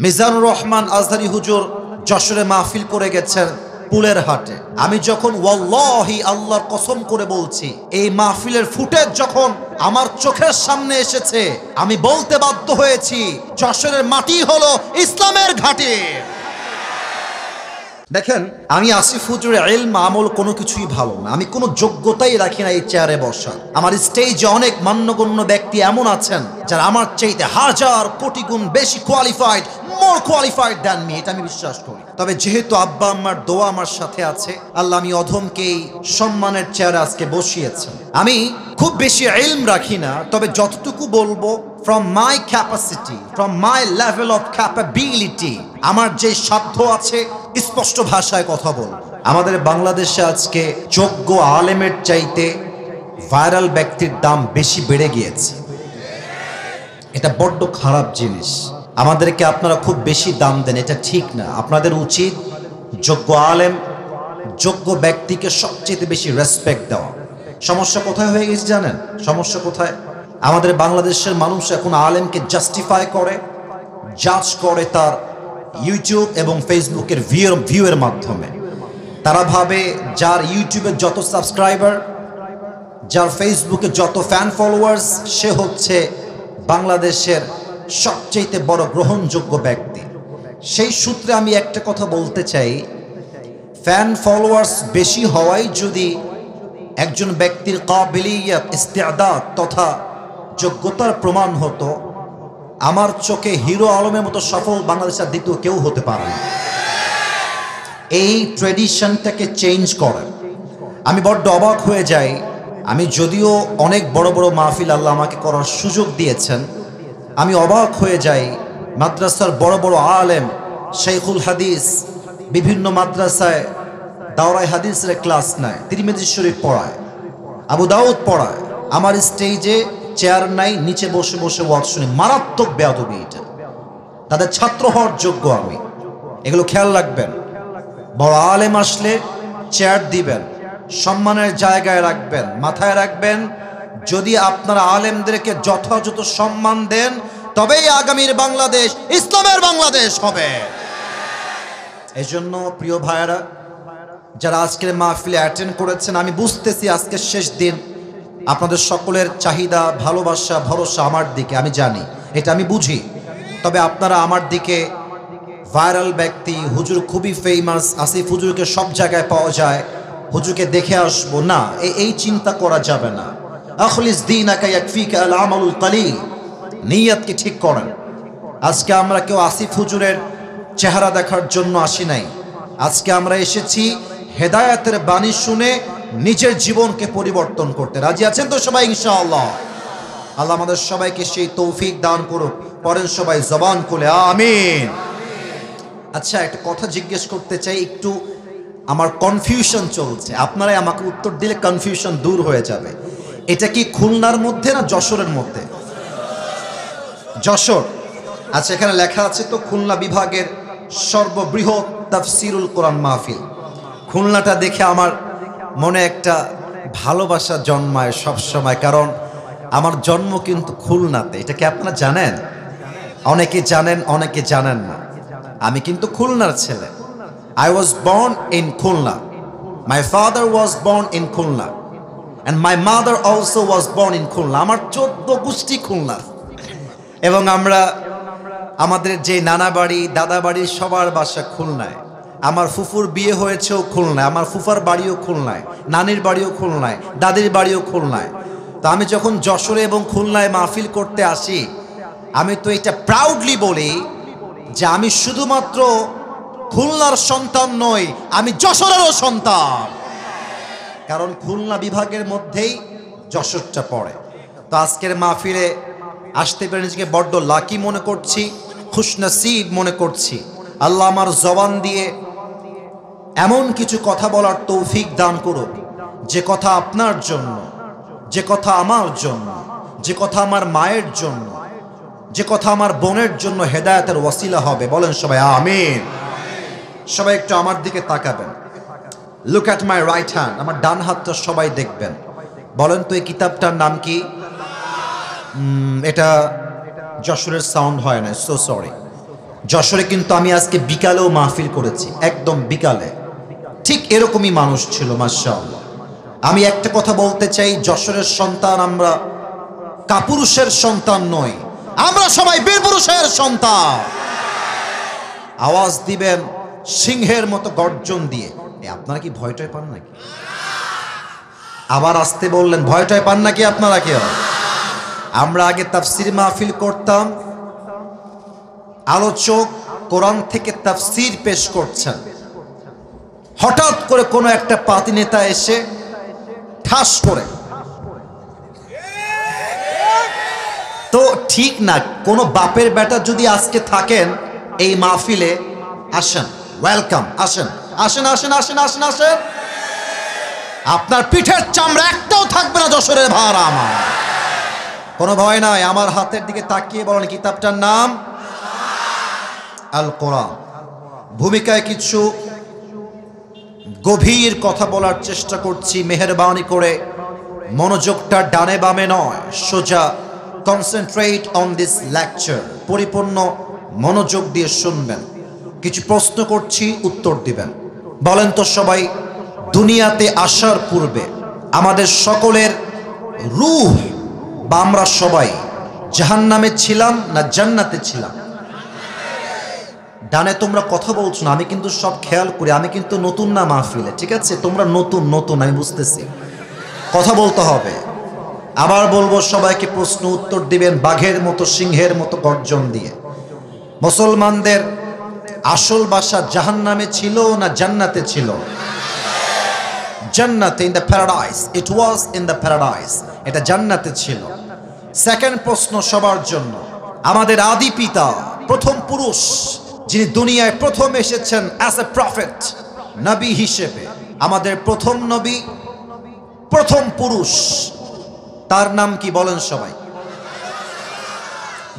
মিজানুর রহমান আজহারি হুজুর যশোরে মাহফিল করে গেছেন পুলের হাটে। আমি যখন ওয়াল্লাহি আল্লাহর কসম করে বলছি, এই মাহফিলের ফুটেজ যখন আমার চোখের সামনে এসেছে, আমি বলতে বাধ্য হয়েছি যশোরের মাটি হলো ইসলামের ঘাঁটি। দেখেন, আমি আসিফ হুজুরের ইলম আমল কোনো কিছুই ভালো না, আমি কোনো যোগ্যতাই রাখি না এই চেয়ারে বসার। আমার স্টেজে অনেক মান্যগণ্য ব্যক্তি এমন আছেন যারা আমার চাইতে হাজার কোটি গুণ বেশি কোয়ালিফাইড, মোর কোয়ালিফাইড দ্যান মি, এটা আমি বিশ্বাস করি। তবে যেহেতু আব্বা আম্মার দোয়া আমার সাথে আছে, আল্লাহ আমি অধমকে এই সম্মানের চেয়ারে আজকে বসিয়েছেন। আমি খুব বেশি ইলম রাখি না, তবে যতটুকু বলবো from my capacity, from my level of capability, আমার যে সাধ্য আছে স্পষ্ট ভাষায় কথা বল। আমাদের বাংলাদেশে আজকে যোগ্য আলেমের চাইতে ভাইরাল ব্যক্তির দাম বেশি বেড়ে গিয়েছে। এটা বড্ড খারাপ জিনিস। আমাদেরকে আপনারা খুব বেশি দাম দেন, এটা ঠিক না। আপনাদের উচিত যোগ্য আলেম, যোগ্য ব্যক্তিকে সবচেয়ে বেশি রেসপেক্ট দেওয়া। সমস্যা কোথায় হয়ে গেছে জানেন? সমস্যা কোথায়? আমাদের বাংলাদেশের মানুষ এখন আলেমকে জাস্টিফাই করে, জাজ করে তার ইউটিউব এবং ফেসবুকের ভিউয়ের মাধ্যমে। তারা ভাবে যার ইউটিউবে যত সাবস্ক্রাইবার, যার ফেসবুকে যত ফ্যান ফলোয়ার্স, সে হচ্ছে বাংলাদেশের সবচেয়ে বড় গ্রহণযোগ্য ব্যক্তি। সেই সূত্রে আমি একটা কথা বলতে চাই, ফ্যান ফলোয়ার্স বেশি হওয়াই যদি একজন ব্যক্তির কাবিলিয়াত, ইস্তেআদাদ তথা যোগ্যতার প্রমাণ হতো, আমার চোখে হিরো আলমের মতো সফল বাংলাদেশের দ্বিতীয় কেউ হতে পারে না। এই ট্রেডিশনটাকে চেঞ্জ করে আমি বড্ড অবাক হয়ে যাই। আমি যদিও অনেক বড় বড় মাহফিল আল্লাহ আমাকে করার সুযোগ দিয়েছেন, আমি অবাক হয়ে যাই মাদ্রাসার বড় বড় আলেম, শেখুল হাদিস বিভিন্ন মাদ্রাসায় দাওরায়ে হাদিসের ক্লাস নেয়, তিরমিজি শরীফ পড়ায়, আবু দাউদ পড়ায়, আমার স্টেজে চেয়ার নাই, নিচে বসে বসে ওয়াজ শুনি। মারাত্মক বেয়াদবি এটা। তাদের ছাত্র হওয়ার যোগ্য আমি। এগুলো খেয়াল রাখবেন। বড় আলেম আসলে চেয়ার দিবেন, সম্মানের জায়গায় রাখবেন, মাথায় রাখবেন যদি আপনারা আলেমদেরকে যথাযথ সম্মান দেন, তবেই আগামীর বাংলাদেশ ইসলামের বাংলাদেশ হবে। এজন্য প্রিয় ভাইয়েরা, যারা আজকের মাহফিলে অ্যাটেন্ড করেছেন, আমি বুঝতেছি আজকের শেষ দিন, আপনাদের সকলের চাহিদা, ভালোবাসা, ভরসা আমার দিকে, আমি জানি, এটা আমি বুঝি। তবে আপনারা আমার দিকে ভাইরাল ব্যক্তি, হুজুর খুবই ফেমাস, আসিফ হুজুরকে সব জায়গায় পাওয়া যায়, হুজুরকে দেখে আসবো না, এই চিন্তা করা যাবে না। আখলিস দীনাকা ইয়াকফিকা আল আমালুল কালিল, নিয়তকে ঠিক করেন। আজকে আমরা কেউ আসিফ হুজুরের চেহারা দেখার জন্য আসি নাই। আজকে আমরা এসেছি হেদায়েতের বাণী শুনে নিজের জীবনকে পরিবর্তন করতে। রাজি আছেন তো সবাই ইনশাআল্লাহ? আল্লাহ আমাদের সবাইকে সেই তৌফিক দান করুক। পরের সবাই জবান খুলে আমিন। আচ্ছা, একটা কথা জিজ্ঞেস করতে চাই, একটু আমার কনফিউশন চলছে, আপনারাই আমাকে উত্তর দিলে কনফিউশন দূর হয়ে যাবে। এটা কি খুলনার মধ্যে না যশোরের মধ্যে? যশোর। আচ্ছা, এখানে লেখা আছে তো খুলনা বিভাগের সর্ববৃহৎ তাফসিরুল কোরআন মাহফিল। খুলনাটা দেখে আমার মনে একটা ভালোবাসা জন্মায় সবসময়, কারণ আমার জন্ম কিন্তু খুলনাতে। এটা কি আপনারা জানেন? অনেকে জানেন, অনেকে জানেন না। আমি কিন্তু খুলনার ছেলে। I was born in Khulna. My father was born in Khulna and my mother also was born in Khulna. আমার 14 গোষ্ঠী খুলনার, এবং আমরা আমাদের যে নানা বাড়ি, দাদা বাড়ি, সবার বাসা খুলনায়। আমার ফুফুর বিয়ে হয়েছেও খুলনায়, আমার ফুফার বাড়িও খুলনায়, নানির বাড়িও খুলনায়, দাদির বাড়িও খুলনায়। তো আমি যখন যশোরে এবং খুলনায় মাহফিল করতে আসি, আমি তো এটা প্রাউডলি বলি যে আমি শুধুমাত্র খুলনার সন্তান নই, আমি যশোরেরও সন্তান, কারণ খুলনা বিভাগের মধ্যেই যশোরটা পড়ে। তো আজকের মাহফিলে আসতে পেরে নিজেকে বড্ড লাকি মনে করছি, খুশনসিব মনে করছি। আল্লাহ আমার জবান দিয়ে এমন কিছু কথা বলার তৌফিক দান করুক, যে কথা আপনার জন্য, যে কথা আমার জন্য, যে কথা আমার মায়ের জন্য, যে কথা আমার বোনের জন্য হেদায়েতের ওয়াসিলা হবে। বলেন সবাই আমিন। সবাই একটু আমার দিকে তাকাবেন। Look at my right hand, আমার ডান হাতটা সবাই দেখবেন। বলেন তো এই কিতাবটার নাম কি? এটা যশোরের সাউন্ড হয় না, সো সরি। যশোরে কিন্তু আমি আজকে বিকালেও মাহফিল করেছি, একদম বিকালে। ঠিক এরকমই মানুষ ছিল মাশাআল্লাহ। আমি একটা কথা বলতে চাই, যশোরের সন্তান আমরা কাপুরুষের সন্তান নই, আমরা সবাই বীর পুরুষের সন্তান। আওয়াজ দিবেন সিংহের মতো গর্জন দিয়ে। আপনারা কি ভয়টাই পান নাকি? আবার আসতে বললেন, ভয়টাই পান নাকি আপনারা কেউ? আমরা আগে তাফসির মাহফিল করতাম, আলোচক কোরআন থেকে তাফসির পেশ করছেন, হঠাৎ করে কোনো একটা পাতি নেতা এসে ঠাস করে, তো ঠিক না। কোনো বাপের বেটা যদি আজকে থাকেন এই মাহফিলে, আসেন, ওয়েলকাম, আসেন আসেন আসেন আসেন আসেন আসেন। আপনার পিঠের চামড়া একটাও থাকবে না যশোরের ভাড়া আমার, কোনো ভয় নাই। আমার হাতের দিকে তাকিয়ে বলেন কিতাবটার নাম আল কোরআন। ভূমিকায় কিছু গভীর কথা বলার চেষ্টা করছি, মেহেরবানি করে মনোযোগটা ডানে বামে নয়, সোজা কনসেন্ট্রেট অন দিস লেকচার, পরিপূর্ণ মনোযোগ দিয়ে শুনবেন। কিছু প্রশ্ন করছি, উত্তর দিবেন। বলেন তো সবাই, দুনিয়াতে আসার পূর্বে আমাদের সকলের রূহ বা আমরা সবাই জাহান্নামে ছিলাম না জান্নাতে ছিলাম? ডানে তোমরা কথা বলছো না, আমি কিন্তু সব খেয়াল করি, আমি কিন্তু নতুন না মাহফিলে, ঠিক আছে? তোমরা নতুন নতুন, আমি বুঝতেছি, কথা বলতে হবে। আবার বলবো, সবাইকে প্রশ্ন উত্তর দিবেন বাঘের মতো, সিংহের মতো গর্জন দিয়ে। মুসলমানদের আসল বাসা জাহান্নামে ছিল না জান্নাতে ছিল? জান্নাতে, in the paradise, it was in the paradise, এটা জান্নাতে ছিল। সেকেন্ড প্রশ্ন সবার জন্য, আমাদের আদি পিতা, প্রথম পুরুষ, যিনি দুনিয়ায় প্রথম এসেছেন অ্যাজ এ প্রফেট, নবী হিসেবে, আমাদের প্রথম নবী, প্রথম পুরুষ, তার নাম কি বলেন সবাই?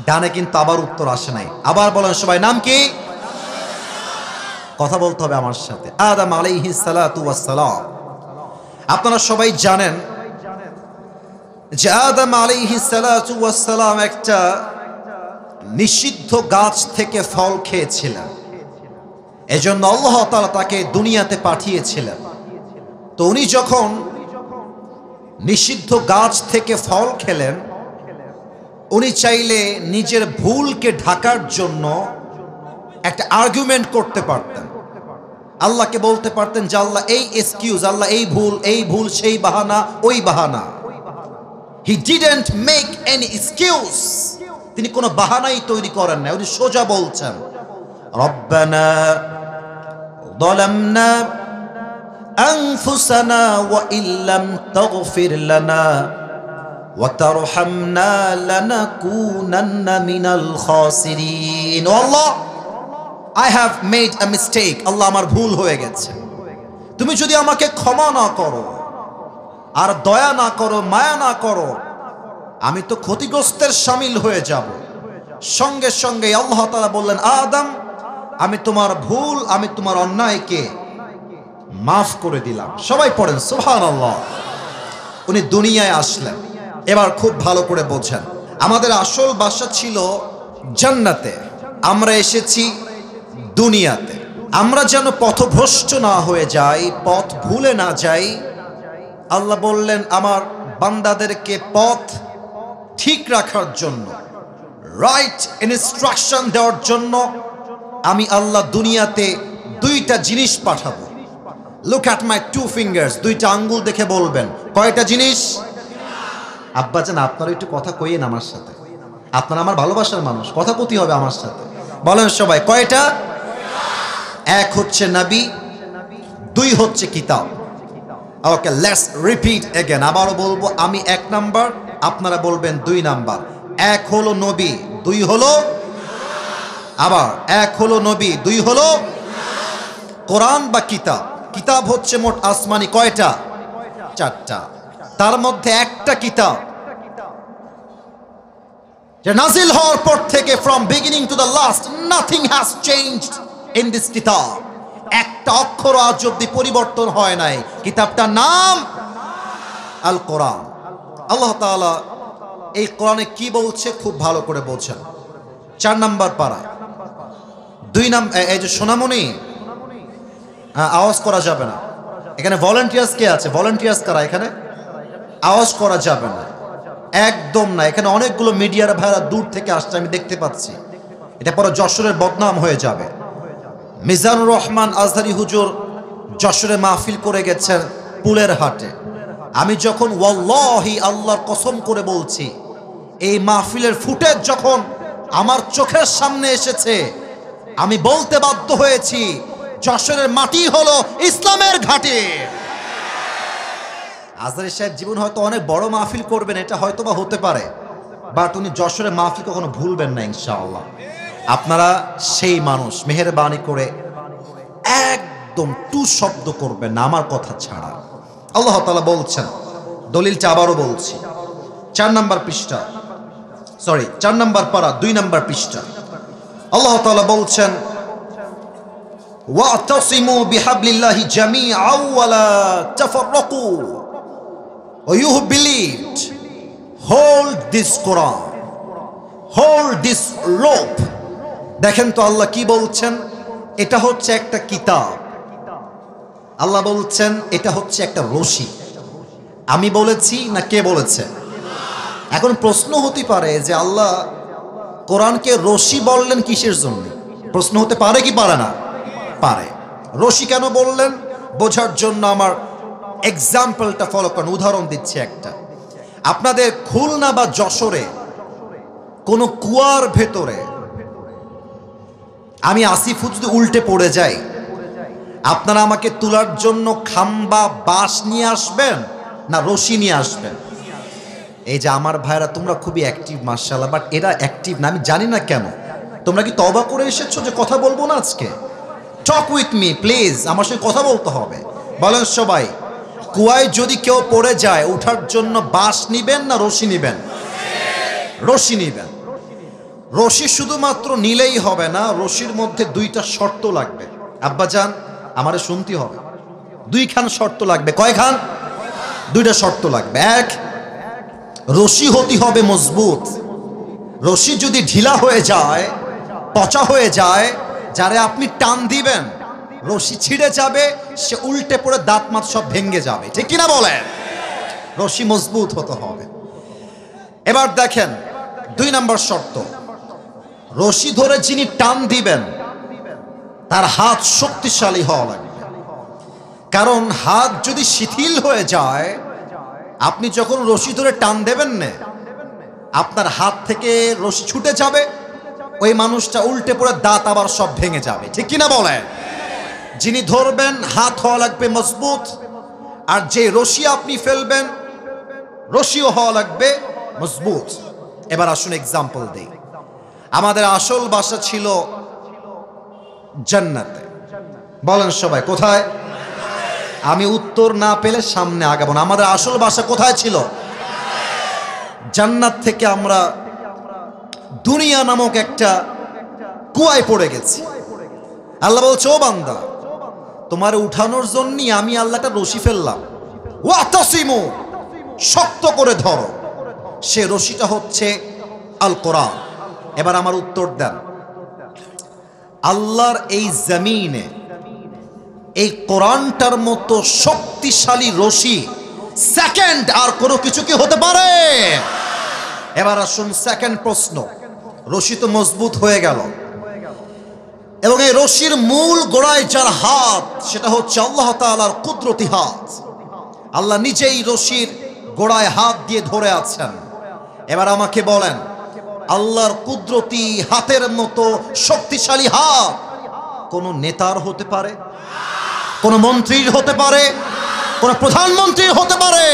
ডানে কিন্তু আবার উত্তর আসে নাই, আবার বলেন সবাই, নাম কি? কথা বলতে হবে আমার সাথে। আদম আলাইহিস সালাতু ওয়াস সালাম। আপনারা সবাই জানেন যে আদম আলাইহিস সালাতু ওয়াস সালাম একটা নিষিদ্ধ গাছ থেকে ফল খেয়েছিলেন, এজন্য আল্লাহ তাআলা তাকে দুনিয়াতে পাঠিয়েছিলেন। তো উনি যখন নিষিদ্ধ গাছ থেকে ফল খেলেন, উনি চাইলে নিজের ভুলকে ঢাকার জন্য একটা আর্গুমেন্ট করতে পারতেন, আল্লাহকে বলতে পারতেন যে আল্লাহ এই এক্সকিউজ, আল্লাহ এই ভুল সেই বাহানা ওই বাহানা। He didn't make any excuse, তিনি কোনো বাহানাই তৈরি করেন না, উনি সোজা বলছেন, রব্বানা যালামনা আনফুসানা ওয়া ইল্লাম তাগফির লানা ওয়া তারহামনা লানাকুনান্না মিনাল খাসিরিন। ও আল্লাহ, I have made a mistake, আল্লাহ আমার ভুল হয়ে গেছে, তুমি যদি আমাকে ক্ষমা না করো আর দয়া না করো, মায়া না করো, আমি তো ক্ষতিগ্রস্তের শামিল হয়ে যাব। সঙ্গে সঙ্গে আল্লাহ তাআলা বললেন, আদম, আমি তোমার ভুল, আমি তোমার অন্যায়কে মাফ করে দিলাম। সবাই পড়েন সুবহানাল্লাহ। উনি দুনিয়ায় আসলেন, এবার খুব ভালো করে বোঝেন, আমাদের আসল বাসা ছিল জান্নাতে, আমরা এসেছি দুনিয়াতে। আমরা যেন পথভ্রষ্ট না হয়ে যাই, পথ ভুলে না যাই, আল্লাহ বললেন আমার বান্দাদেরকে পথ ঠিক রাখার জন্য, রাইট ইনস্ট্রাকশন দেওয়ার জন্য আমি আল্লাহ দুনিয়াতে দুইটা জিনিস পাঠাবো। Look at my two fingers, দুইটা আঙ্গুল দেখে বলবেন কয়টা জিনিস? আব্বাজান আপনারা একটু কথা কইয়েন আমার সাথে, আপনারা আমার ভালোবাসার মানুষ, কথা কইতে হবে আমার সাথে। বলেন সবাই কয়টা? এক হচ্ছে নবী, দুই হচ্ছে কিতাব। ওকে, লেটস রিপিট এগেন। আবারও বলবো, আমি এক নাম্বার, আপনারা বলবেন দুই নাম্বার। এক হলো নবী, দুই হলো, আবার এক হলো নবী, দুই হলো কোরআন বা কিতাব। কিতাব হচ্ছে মোট আসমানি কয়টা? চারটা। তার মধ্যে একটা কিতাব যে নাজিল হওয়ার পর থেকে from beginning to the last nothing has changed in this কিতাব, একটা অক্ষর আজ অব্দি পরিবর্তন হয় নাই। কিতাবটার নাম আল কোরআন। আল্লাহ তাআলা এই কোরআনে কি বলছে খুব ভালো করে বোঝেন। 4 নম্বর পারা দুই নাম্বার, এই যে সোনামণি, আওয়াজ করা যাবে না এখানে। ভলান্টিয়ার্স কে আছে? ভলান্টিয়ার্স কারা এখানে? আওয়াজ করা যাবে না, একদম না। এখানে অনেকগুলো মিডিয়ার ভাইরা দূর থেকে আসছে, আমি দেখতে পাচ্ছি। এটা পরে যশোরের বদনাম হয়ে যাবে। মিজানুর রহমান আজহারি হুজুর যশোরে মাহফিল করে গেছেন পুলের হাটে। আমি যখন ওয়াল্লাহি আল্লাহর কসম করে বলছি, এই মাহফিলের ফুটেজ যখন আমার চোখের সামনে এসেছে, আমি বলতে বাধ্য হয়েছি যশোরের মাটি হলো ইসলামের ঘাঁটি। আজহারি সাহেব জীবন হয়তো অনেক বড় মাহফিল করবেন, এটা হয়তো বা হতে পারে, বাট উনি যশোরের মাহফিল কখনো ভুলবেন না ইনশাআল্লাহ। আপনারা সেই মানুষ, মেহেরবানি করে একদম টু শব্দ করবেন না আমার কথা ছাড়া। আল্লাহ তাআলা বলছেন, দলিলটা আবারও বলছি, 4 নম্বর পৃষ্ঠা, সরি 4 নম্বর পারা 2 নম্বর পৃষ্ঠা। আল্লাহ তাআলা বলছেন, ওয়াতাসিমু বিহাবলিল্লাহি জামিআন ওয়া লা তাফাররাকু। You who believed, hold this Quran, hold this rope. দেখেন তো আল্লাহ কি বলছেন, এটা হচ্ছে একটা কিতাব। আল্লাহ বলছেন এটা হচ্ছে একটা রশি। আমি বলেছি না কে বলেছে? এখন প্রশ্ন হতে পারে যে আল্লাহ কোরআনকে রশি বললেন কিসের জন্য? প্রশ্ন হতে পারে কি পারে না? পারে। রশি কেন বললেন বোঝার জন্য আমার এক্সাম্পলটা ফলো করেন। উদাহরণ দিচ্ছি একটা। আপনাদের খুলনা বা যশোরে কোনো কুয়ার ভেতরে আমি আসিফ যদি উল্টে পড়ে যাই, আপনারা আমাকে তোলার জন্য খাম্বা বাঁশ নিয়ে আসবেন না রশি নিয়ে আসবেন? এই যে আমার ভাইরা তোমরা খুবই অ্যাক্টিভ মাশাআল্লাহ, বাট এরা অ্যাক্টিভ না, আমি জানি না কেন। তোমরা কি তওবা করে এসেছো যে কথা বলবো না আজকে? টক উইথ মি প্লিজ, আমার সঙ্গে কথা বলতে হবে। বলেন সবাই, কুয়ায় যদি কেউ পড়ে যায় ওঠার জন্য বাঁশ নিবেন না রশি নিবেন? রশি নিবেন। রশি শুধুমাত্র নিলেই হবে না, রশির মধ্যে 2টা শর্ত লাগবে। আব্বাজান আমারে শুনতে হবে, 2খান শর্ত লাগবে। কয়খান? 2টা শর্ত লাগবে। এক, রশি হতে হবে মজবুত। রশি যদি ঢিলা হয়ে যায়, পচা হয়ে যায়, যারে আপনি টান দিবেন রশি ছিঁড়ে যাবে, সে উল্টে পড়ে দাঁত মাত সব ভেঙে যাবে, ঠিক কিনা বলেন? রশি মজবুত হতে হবে। এবার দেখেন 2 নম্বর শর্ত, রশি ধরে যিনি টান দিবেন তার হাত শক্তিশালী হওয়া লাগবে। কারণ হাত যদি শিথিল হয়ে যায়, আপনি যখন রশি ধরে টান দেবেন না, আপনার হাত থেকে রশি ছুটে যাবে, ওই মানুষটা উল্টে পড়ে দাঁত আবার সব ভেঙে যাবে, ঠিক কিনা বলেন? যিনি ধরবেন হাত হওয়া লাগবে মজবুত, আর যে রশি আপনি ফেলবেন রশিও হওয়া লাগবে মজবুত। এবার আসুন এক্সাম্পল দেই। আমাদের আসল বাসা ছিল জান্নাতে। বলেন সবাই কোথায়? আমি উত্তর না পেলে সামনে আগাবো না। আমাদের আসল বাসা কোথায় ছিল? জান্নাত থেকে আমরা দুনিয়া নামক একটা কুয়ায় পড়ে গেছি। আল্লাহ বলছে, ও বান্দা, তোমার উঠানোর জন্যই আমি আল্লাহটা রশি ফেললাম। ওয়াতাসিমু, শক্ত করে ধরো। সে রশিটা হচ্ছে আল কোরআন। এবার আমার উত্তর দেন, আল্লাহর এই জমিনে এই কোরআনটার মতো শক্তিশালী রশি সেকেন্ড আর কোনো কিছু কি হতে পারে? এবার আসুন সেকেন্ড প্রশ্ন। রশি তো মজবুত হয়ে গেল, এবং এই রশির মূল গোড়ায় যার হাত, সেটা হচ্ছে আল্লাহ তাআলার কুদরতি হাত। আল্লাহ নিজেই রশির গোড়ায় হাত দিয়ে ধরে আছেন। এবার আমাকে বলেন, আল্লাহর কুদরতি হাতের মতো শক্তিশালী হাত কোন নেতার হতে পারে? কোন মন্ত্রীর হতে পারে? কোন প্রধানমন্ত্রীর হতে পারে?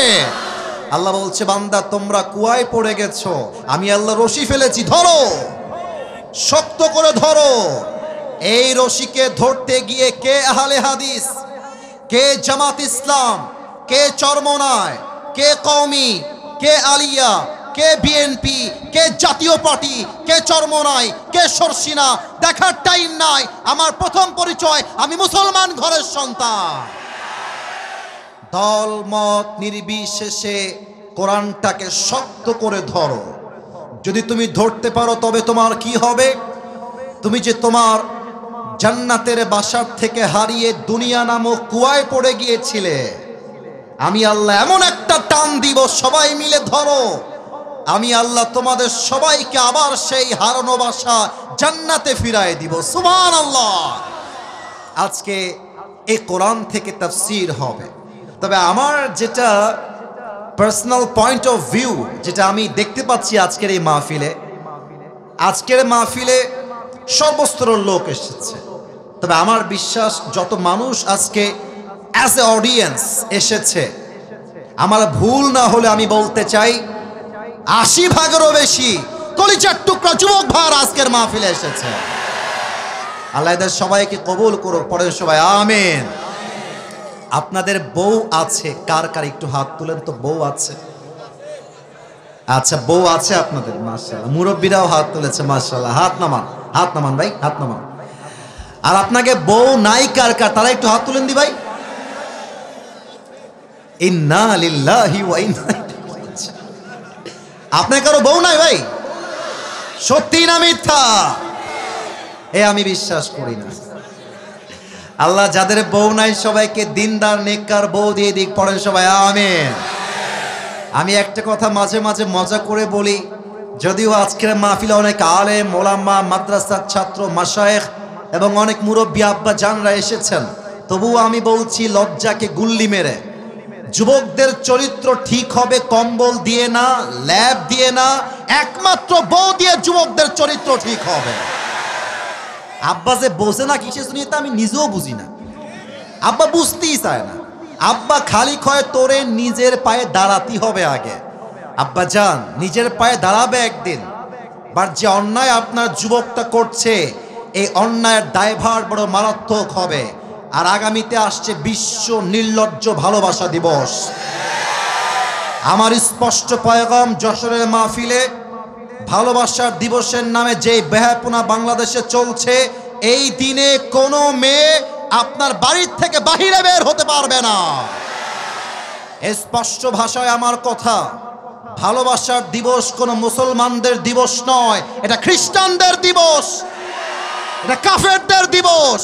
আল্লাহ বলছে, বান্দা তোমরা কুয়ায় পড়ে গেছো, আমি আল্লাহ রশি ফেলেছি, ধরো, শক্ত করে ধরো। এই রশিকে ধরতে গিয়ে কে আহলে হাদিস, কে জামাত ইসলাম, কে চরমনায়, কে কওমি, কে আলিয়া, কে বিএনপি, কে জাতীয় পার্টি, কে চরমনায়, কে সরসিনা, দেখার টাইম নাই। আমার প্রথম পরিচয়, আমি মুসলমান ঘরের সন্তান। দল মত নির্বিশেষে কোরআনটাকে শক্ত করে ধরো। যদি তুমি ধরতে পারো তবে তোমার কি হবে? তুমি যে তোমার জান্নাতের বাসার থেকে হারিয়ে দুনিয়া নামক কুয়ায় পড়ে গিয়েছিলে, আমি আল্লাহ এমন একটা টান দিব, সবাই মিলে ধরো, আমি আল্লাহ তোমাদের সবাইকে আবার সেই হারানো বাসা জান্নাতে ফিরায় দিব। সুবহানাল্লাহ। আজকে এই কোরআন থেকে তাফসীর হবে। তবে আমার যেটা পার্সোনাল পয়েন্ট অফ ভিউ, যেটা আমি দেখতে পাচ্ছি আজকের এই মাহফিলে সর্বস্তরের লোক এসেছে। তবে আমার বিশ্বাস যত মানুষ আজকে অ্যাজ এ অডিয়েন্স এসেছে, আমার ভুল না হলে আমি বলতে চাই 80% বেশি কলিজার টুকরা যুবক ভাই আজকের মাহফিলে এসেছে। আল্লাহ এদের সবাইকে কবুল করুক, পড়েন সবাই আমিন। আপনাদের বউ আছে কার কার একটু হাত তুলেন তো। বউ আছে? আচ্ছা, বউ আছে আপনাদের, মাশাআল্লাহ। মুরব্বীরাও হাত তুলেছে, মাশাআল্লাহ। হাত নামান ভাই, হাত নামান। আর আপনাকে বউ নাই কার কার, তারা একটু হাত তুলেন দি ভাই। ইন্না লিল্লাহি ওয়া ইন্না ইলাইহি রাজিউন। আপনার কারো বউ নাই ভাই? সত্যি না মিথ্যা? আমি বিশ্বাস করি না। আল্লাহ যাদের বউ নাই সবাইকে দিনদার নেককার বউ দিয়ে দিক, পড়েন সবাই আমিন। আমি একটা কথা মাঝে মাঝে মজা করে বলি, যদিও আজকের মাহফিলে অনেক আলেম ওলামা, মাদ্রাসার ছাত্র, মাশায়েখ এবং অনেক মুরব্বী আব্বা জানরা এসেছেন, তবুও আমি বলছি লজ্জাকে গুল্লি মেরে, যুবকদের চরিত্র ঠিক হবে কম্বল দিয়ে না, ল্যাব দিয়ে না, একমাত্র বউ দিয়ে যুবকদের চরিত্র ঠিক হবে। আব্বা যে বোঝে না কিসে শুনিয়ে, তা আমি নিজেও বুঝি না। আব্বা বুঝতেই চায় না। আব্বা খালি কয় তোরে নিজের পায়ে দাঁড়াতে হবে আগে। আব্বা জান নিজের পায়ে দাঁড়াবে একদিন, বাট যে অন্যায় আপনার যুবকটা করছে, এই অন্যায়ের দায়ভার বড় মারাত্মক হবে। আর আগামীতে আসছে বিশ্ব নির্লজ্জ ভালোবাসা দিবস। আমার স্পষ্ট পয়গাম, যশোরের মাহফিলে ভালোবাসার দিবসের নামে যে বেহায়াপনা বাংলাদেশে চলছে, এই দিনে কোনো মেয়ে আপনার বাড়ির থেকে বাহিরে বের হতে পারবে না। স্পষ্ট ভাষায় আমার কথা, ভালোবাসার দিবস কোনো মুসলমানদের দিবস নয়, এটা খ্রিস্টানদের দিবস, এটা কাফেরদের দিবস।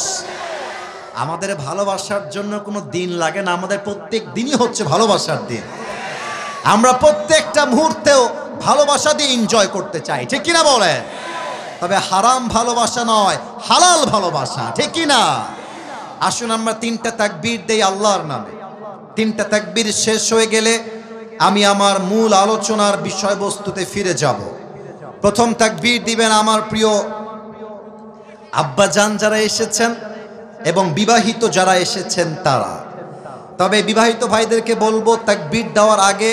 আমাদের ভালোবাসার জন্য কোনো দিন লাগে না, আমাদের প্রত্যেক দিনই হচ্ছে ভালোবাসার দিন। আমরা প্রত্যেকটা মুহূর্তেও ভালোবাসা দিয়ে এনজয় করতে চাই, ঠিক কিনা বলেন? তবে হারাম ভালোবাসা নয়, হালাল ভালোবাসা, ঠিক কিনা? আসুন আমরা 3টা তাকবীর দেই আল্লাহর নামে। 3টা তাকবীর শেষ হয়ে গেলে আমি আমার মূল আলোচনার বিষয়বস্তুতে ফিরে যাব। প্রথম তাকবীর দিবেন আমার প্রিয় আব্বাজান যারা এসেছেন এবং বিবাহিত যারা এসেছেন তারা। তবে বিবাহিত ভাইদেরকে বলবো তাকবীর দেওয়ার আগে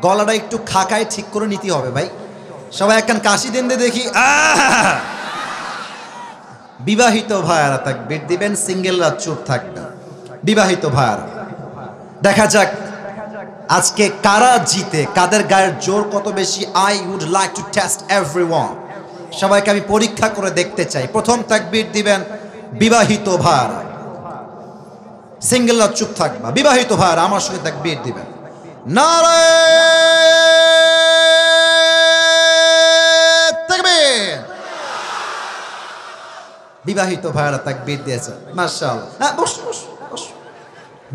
গলাটা একটু খাকায় ঠিক করে নিতে হবে ভাই। সবাই একখান কাশি দেন দে দেখি। বিবাহিত ভাইয়ারা তাকবীর দিবেন, সিঙ্গেলরা চুপ থাকবেন। বিবাহিত ভাইয়ারা, দেখা যাক আজকে কারা জিতে, কাদের গায়ের জোর কত বেশি। I would like to test everyone. সবাইকে আমি পরীক্ষা করে দেখতে চাই। প্রথম তাকবীর দিবেন বিবাহিত ভাইয়ারা, সিঙ্গেলরা চুপ থাকবা। বিবাহিত ভাইয়ারা আমার সঙ্গে তাকবীর দিবেন। নারে তাকবীর। বিবাহিত ভাইয়ারা তাকবীর দিয়েছে, মাশাআল্লাহ। হ্যাঁ, বসুন বসুন বসুন।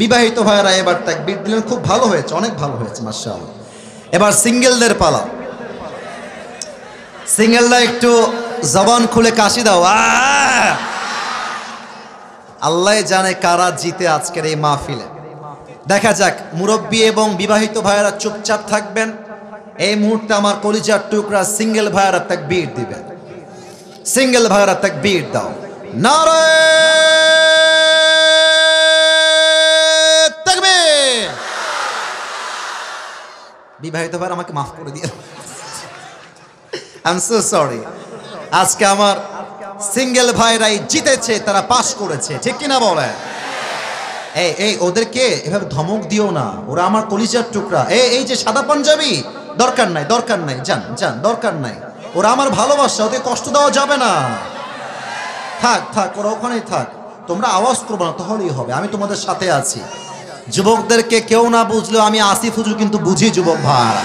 বিবাহিত ভাইয়ারা এবার তাকবীর দিলেন, খুব ভালো হয়েছে, অনেক ভালো হয়েছে, মাশাআল্লাহ। এবার সিঙ্গেলদের পালা। সিঙ্গেলরা একটু জবান খুলে কাশি দাও। আল্লাহ জানে কারা জিতে আজকের এই মাহফিলে। দেখা যাক। মুরব্বী এবং বিবাহিত ভাইয়েরা চুপচাপ থাকবেন। এই মুহূর্তে আমার কলিজার টুকরা সিঙ্গেল ভাইয়েরা তাকবীর দিবেন। সিঙ্গেল ভাইয়েরা তাকবীর দাও। নারে তাকবীর। বিবাহিত ভাইয়েরা আমাকে মাফ করে দিয়ে, আই এম সো সরি। আজকে আমার সিঙ্গেল ভাইরাই জিতেছে, তারা পাস করেছে, ঠিক কিনা বলে? এই ওদেরকে এভাবে ধমক দিও না, ওরা আমার কলিজার টুকরা। এই যে সাদা পাঞ্জাবি, দরকার নাই, দরকার নাই, যান যান, দরকার নাই। ওরা আমার ভালোবাসা, ওদের কষ্ট দেওয়া যাবে না। থাক থাক, ওরা ওখানেই থাক। তোমরা আওয়াজ করবো না, তাহলেই হবে। আমি তোমাদের সাথে আছি। যুবকদেরকে কেউ না বুঝলেও আমি আসিফ হুজুর কিন্তু বুঝি যুবক ভাই।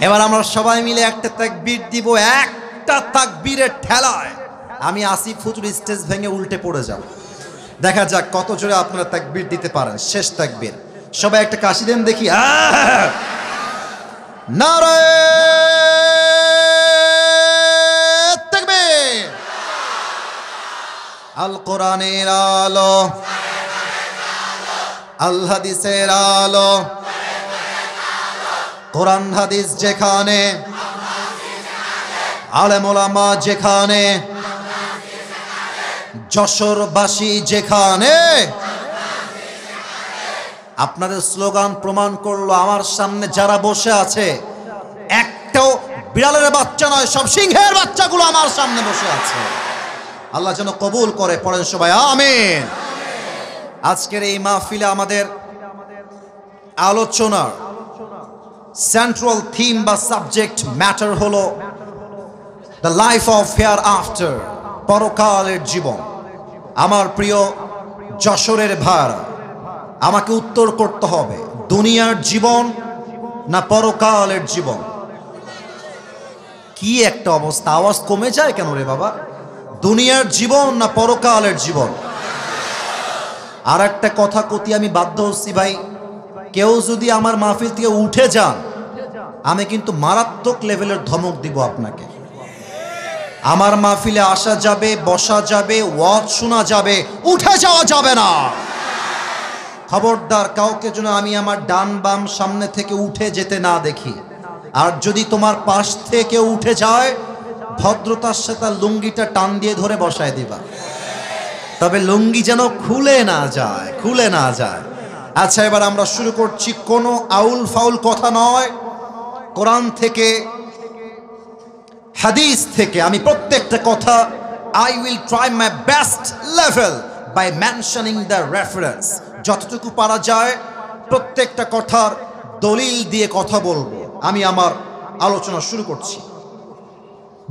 এবার আমরা সবাই মিলে একটা তাকবীর দিব। একটা তাকবীরের ঠেলায় আমি আসিফ হুজুর স্টেজ ভেঙে উল্টে পড়ে যাব। দেখা যাক কত জোরে আপনারা তাকবীর দিতে পারেন। শেষ তাকবীর, সবাই একটা কাশি দেন দেখি। নারে তাকবীর। আল কোরআনের আলো, আল হাদিসের আলো, কোরআন হাদিস যেখানে, আলেম ওলামা যেখানে, যশোরবাসী যেখানে। আপনাদের স্লোগান প্রমাণ করলো আমার সামনে যারা বসে আছে একটাও বিড়ালের বাচ্চা নয়, সব সিংহের বাচ্চাগুলো আমার সামনে বসে আছে। আল্লাহ যেন কবুল করে, পড়েন সবাই আমিন। আজকের এই মাহফিলে আমাদের আলোচনার সেন্ট্রাল থিম বা সাবজেক্ট ম্যাটার হলো the life of hair after, পরকালের জীবন। আমার প্রিয় যশোরের ভাইরা, আমাকে উত্তর করতে হবে, দুনিয়ার জীবন না পরকালের জীবন? কি একটা অবস্থা, আওয়াজ কমে যায় কেন রে বাবা? দুনিয়ার জীবন না পরকালের জীবন? আর একটা কথা কতি আমি বাধ্য হচ্ছি ভাই, কেউ যদি আমার মাহফিল থেকে উঠে যান আমি কিন্তু মারাত্মক লেভেলের ধমক দিব আপনাকে। আমার মাহফিলে আসা যাবে, বসা যাবে, ওয়াজ শোনা যাবে, উঠে যাওয়া যাবে না। খবরদার কাউকে যেন আমি আমার ডান বাম সামনে থেকে উঠে যেতে না দেখি। আর যদি তোমার পাশ থেকে উঠে যায়, ভদ্রতার সাথে লুঙ্গিটা টান দিয়ে ধরে বসায় দিবা, তবে লুঙ্গি যেন খুলে না যায়, খুলে না যায়। আচ্ছা, এবার আমরা শুরু করছি। কোনো আউল ফাউল কথা নয়, কোরআন থেকে হাদিস থেকে আমি প্রত্যেকটা কথা I will try my best level by mentioning the reference. যতটুকু পারা যায় প্রত্যেকটা কথার দলিল দিয়ে কথা বলবো। আমি আমার আলোচনা শুরু করছি।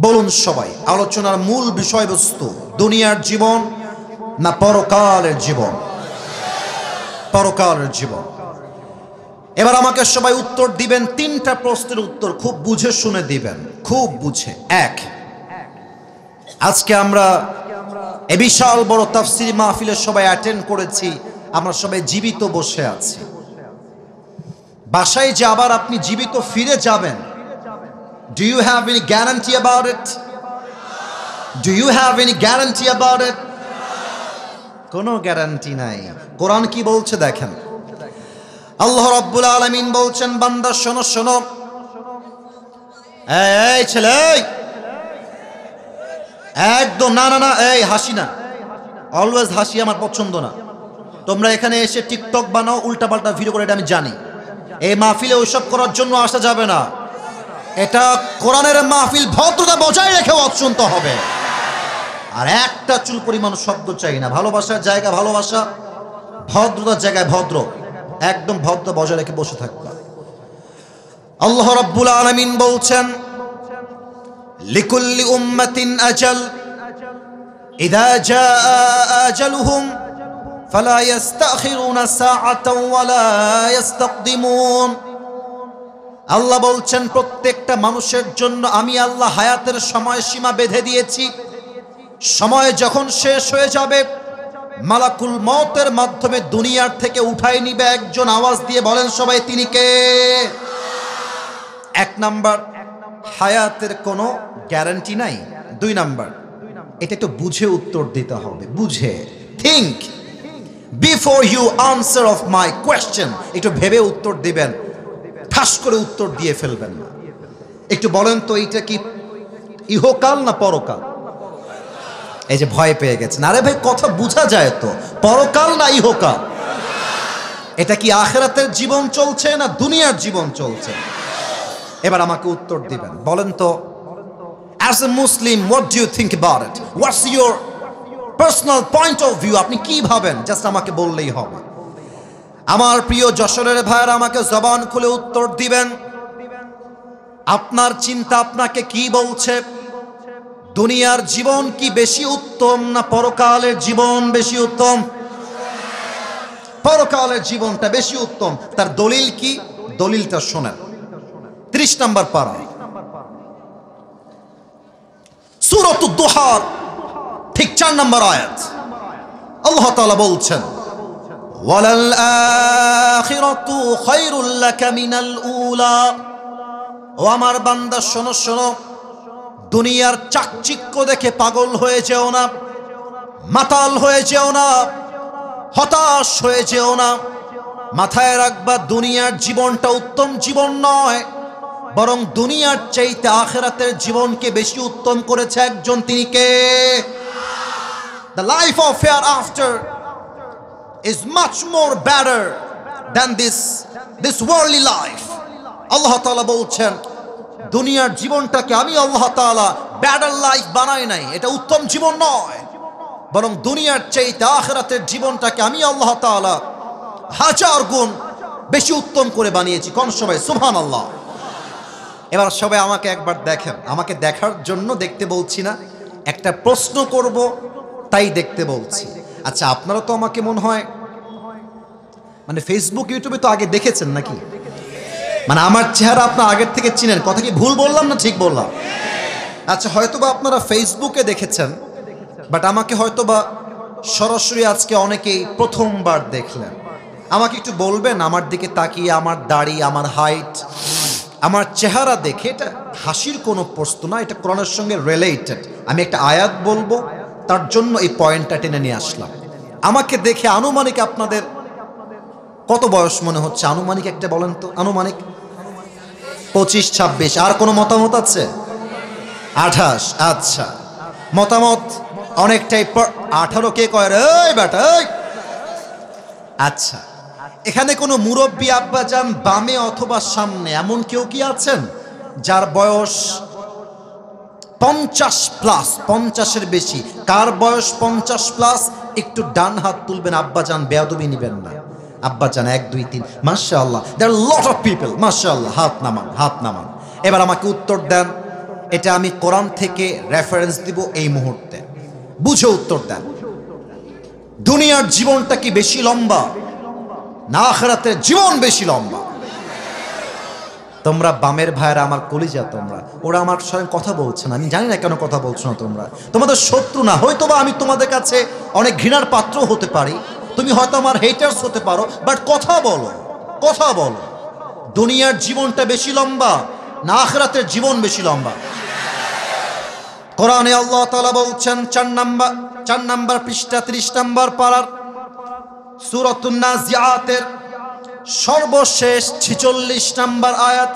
বলুন সবাই, আলোচনার মূল বিষয়বস্তু দুনিয়ার জীবন না পরকালের জীবন? পরকালের জীবন। এবার আমাকে সবাই উত্তর দিবেন, তিনটা প্রশ্নের উত্তর খুব বুঝে শুনে দিবেন, খুব বুঝে। এক, আজকে আমরা এ বিশাল বড় তাফসীর মাহফিলে সবাই অ্যাটেন্ড করেছি, আমরা সবাই জীবিত বসে আছি। বাসায় যে আবার আপনি জীবিত ফিরে যাবেন, do you have any guarantee about it? Do you have any guarantee about it? কোনো গ্যারান্টি নাই। কোরআন কি বলছে দেখেন। আল্লাহ রাব্বুল আলামিন বলছেন, বান্দা শোনো শোনো, এই ছেলে, একদম না না না, এই হাসি না, অলওয়েজ হাসি আমার পছন্দ না। তোমরা এখানে এসে টিকটক বানাও, উল্টাপাল্টা ভিডিও করে, এটা আমি জানি। এই মাহফিলে ওইসব করার জন্য আসা যাবে না। এটা কোরআনের মাহফিল, ভদ্রতা বজায় রেখে ওয়াজ শুনতে হবে। আর একটা চুল পরিমাণ শব্দ চাই না। ভালোবাসার জায়গা ভালোবাসা, ভদ্রতার জায়গায় ভদ্র, একদম ভদ্র বজায় রেখে বসে থাকবা। আল্লাহ রাব্বুল আলামিন বলছেন, লিকুল্লি উম্মাতিন আজাল ইযা জাআ আজালুহুম ফালা ইস্তাখিরুনা সাআতাও ওয়ালা ইস্তাকদিমুন। আল্লাহ বলছেন, প্রত্যেকটা মানুষের জন্য আমি আল্লাহ হায়াতের সময়সীমা বেঁধে দিয়েছি। সময় যখন শেষ হয়ে যাবে, মালাকুল মওতের মাধ্যমে দুনিয়ার থেকে উঠাই নিবে একজন। আওয়াজ দিয়ে বলেন সবাই, তিনি কে? এক নাম্বার, হায়াতের কোনো গ্যারান্টি নাই। দুই নাম্বার, এটা একটু বুঝে উত্তর দিতে হবে, বুঝে। Think before you answer of my question. একটু ভেবে উত্তর দিবেন, ঠাস করে উত্তর দিয়ে ফেলবেন না। একটু বলেন তো, এইটা কি ইহকাল না পরকাল? এই যে ভয় পেয়ে গেছেন, আরে ভাই কথা বোঝা যায় তো, পরকাল না ইহকাল? এটা কি আখিরাতের জীবন চলছে না দুনিয়ার জীবন চলছে? এবার আমাকে উত্তর দিবেন, বলেন তো, as a Muslim what do you think about it? What's your personal point of view? আপনি কি ভাবেন, জাস্ট আমাকে বললেই হবে। আমার প্রিয় যশোরের ভাইয়েরা, আমাকে জবান খুলে উত্তর দিবেন। আপনার চিন্তা আপনাকে কি বলছে? দুনিয়ার জীবন কি বেশি উত্তম না পরকালের জীবন বেশি উত্তম? পরকালের জীবনটা বেশি উত্তম। তার দলিল কি? দলিলটা শোনেন। 30 নম্বর পারা, সূরাতুদ দুহা ঠিক 4 নম্বর আয়াত আল্লাহ তাআলা বলছেন ওয়ালাল আখিরাতু খায়রুল লাকা মিনাল উলা। ও আমার বান্দা শোনো শোনো, দুনিয়ার চাকচিক্য দেখে পাগল হয়ে যেও না, মাতাল হয়ে যেও না, হতাশ হয়ে যেও না। মাথায় রাখবা দুনিয়ার জীবনটা উত্তম জীবন নয়, বরং দুনিয়ার চাইতে আখিরাতের জীবনকে বেশি উত্তম করেছে একজন, তিনি কে? The life of hereafter is much more better than this worldly life. আল্লাহ তাআলা বলছেন দুনিয়ার জীবনটাকে আমি আল্লাহ তাআলা বেটার লাইফ বানাই নাই, এটা উত্তম জীবন নয়, বরং দুনিয়ার চাইতে আখিরাতের জীবনটাকে আমি আল্লাহ তাআলা 1000 গুণ বেশি উত্তম করে বানিয়েছি। কোন সবাই সুবহানাল্লাহ। এবার সবাই আমাকে একবার দেখেন, আমাকে দেখার জন্য দেখতে বলছি না, একটা প্রশ্ন করব তাই দেখতে বলছি। আচ্ছা, আপনারা তো আমাকে মনে হয় মানে ফেসবুক ইউটিউবে তো আগে দেখেছেন নাকি? মানে আমার চেহারা আপনারা আগের থেকে চিনেন। কথা কি ভুল বললাম না ঠিক বললাম? আচ্ছা, হয়তোবা আপনারা ফেসবুকে দেখেছেন, বাট আমাকে হয়তোবা সরাসরি আজকে অনেকেই প্রথমবার দেখলেন। আমাকে একটু বলবেন আমার দিকে তাকিয়ে, আমার দাড়ি, আমার হাইট, আমার চেহারা দেখে, এটা হাসির কোনো প্রশ্ন না, এটা কোরআনের সঙ্গে রিলেটেড। আমি একটা আয়াত বলবো, তার জন্য এই পয়েন্টটা টেনে নিয়ে আসলাম। আমাকে দেখে আনুমানিক আপনাদের কত বয়স মনে হচ্ছে? আনুমানিক একটা বলেন তো, আনুমানিক 25-26। আর কোনো মতামত আছে? 28। আচ্ছা, মতামত অনেকটাই 18 কে কয় রে বেটা? আচ্ছা, এখানে কোনো মুরব্বী আব্বাজান বামে অথবা সামনে এমন কেউ কি আছেন যার বয়স 50+, 50-এর বেশি? কার বয়স 50+? একটু ডান হাত তুলবেন আব্বাজান, বেয়াদবি নিবেন না। আব্বাজান 1 2 3, মাশাআল্লাহ, দেয়ার আর লট অফ পিপল, মাশাআল্লাহ। হাত নামান, হাত নামান। এবার আমাকে উত্তর দেন, এটা আমি কোরআন থেকে রেফারেন্স দিব এই মুহূর্তে, বুঝে উত্তর দেন। দুনিয়ার জীবনটা কি বেশি লম্বা না আখিরাতের জীবন বেশি লম্বা? তোমরা বামের ভাইরা আমার কলিজা, তোমরা, ওরা আমার সঙ্গে কথা বলছে না, আমি জানি না কেন কথা বলছো না। তোমরা তোমাদের শত্রু না, হয়তোবা আমি তোমাদের কাছে অনেক ঘৃণার পাত্র হতে পারি, তুমি হয়তো আমার হেটার্স হতে পারো, বাট কথা বলো, কথা বলো। দুনিয়ার জীবনটা বেশি লম্বা না আখিরাতের জীবন বেশি লম্বা? কোরআনে আল্লাহ তাআলা বলছেন 4 নম্বর পৃষ্ঠা 30 নম্বর পারার সূরাতুন নাজিআতের সর্বশেষ 46 নম্বর আয়াত।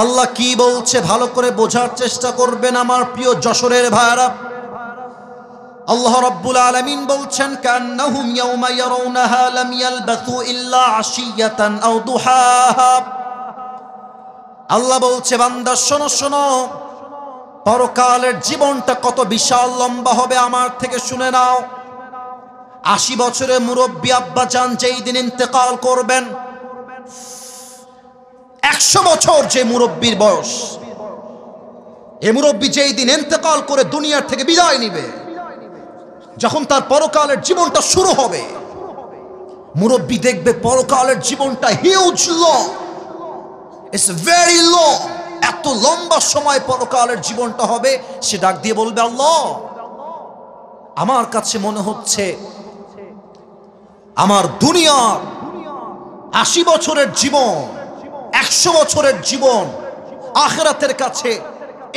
আল্লাহ কি বলছে ভালো করে বোঝার চেষ্টা করবেন আমার প্রিয় যশোরের ভাইরা। আল্লাহ রাব্বুল আলামিন বলছেন কান্নাহুম ইয়াওমা ইয়ারাউনাহা লাম ইয়ালবাথু ইল্লা আশিয়াতান আও দুহাহা। আল্লাহ বলছে বান্দা শোনো শোনো, পরকালের জীবনটা কত বিশাল লম্বা হবে আমার থেকে শুনে নাও। 80 বছরের মুরব্বী আব্বাজান যেই দিন ইন্তেকাল করবেন, 100 বছর যে মুরব্বীর বয়স, এই মুরব্বী যেই দিন ইন্তেকাল করে দুনিয়ার থেকে বিদায় নিবে, যখন তার পরকালের জীবনটা শুরু হবে, মুরব্বী দেখবে পরকালের জীবনটা huge long, it's very long. এত লম্বা সময় পরকালের জীবনটা হবে, সে ডাক দিয়ে বলবে আল্লাহ, আমার কাছে মনে হচ্ছে আমার দুনিয়ার 80 বছরের জীবন, 100 বছরের জীবন আখিরাতের কাছে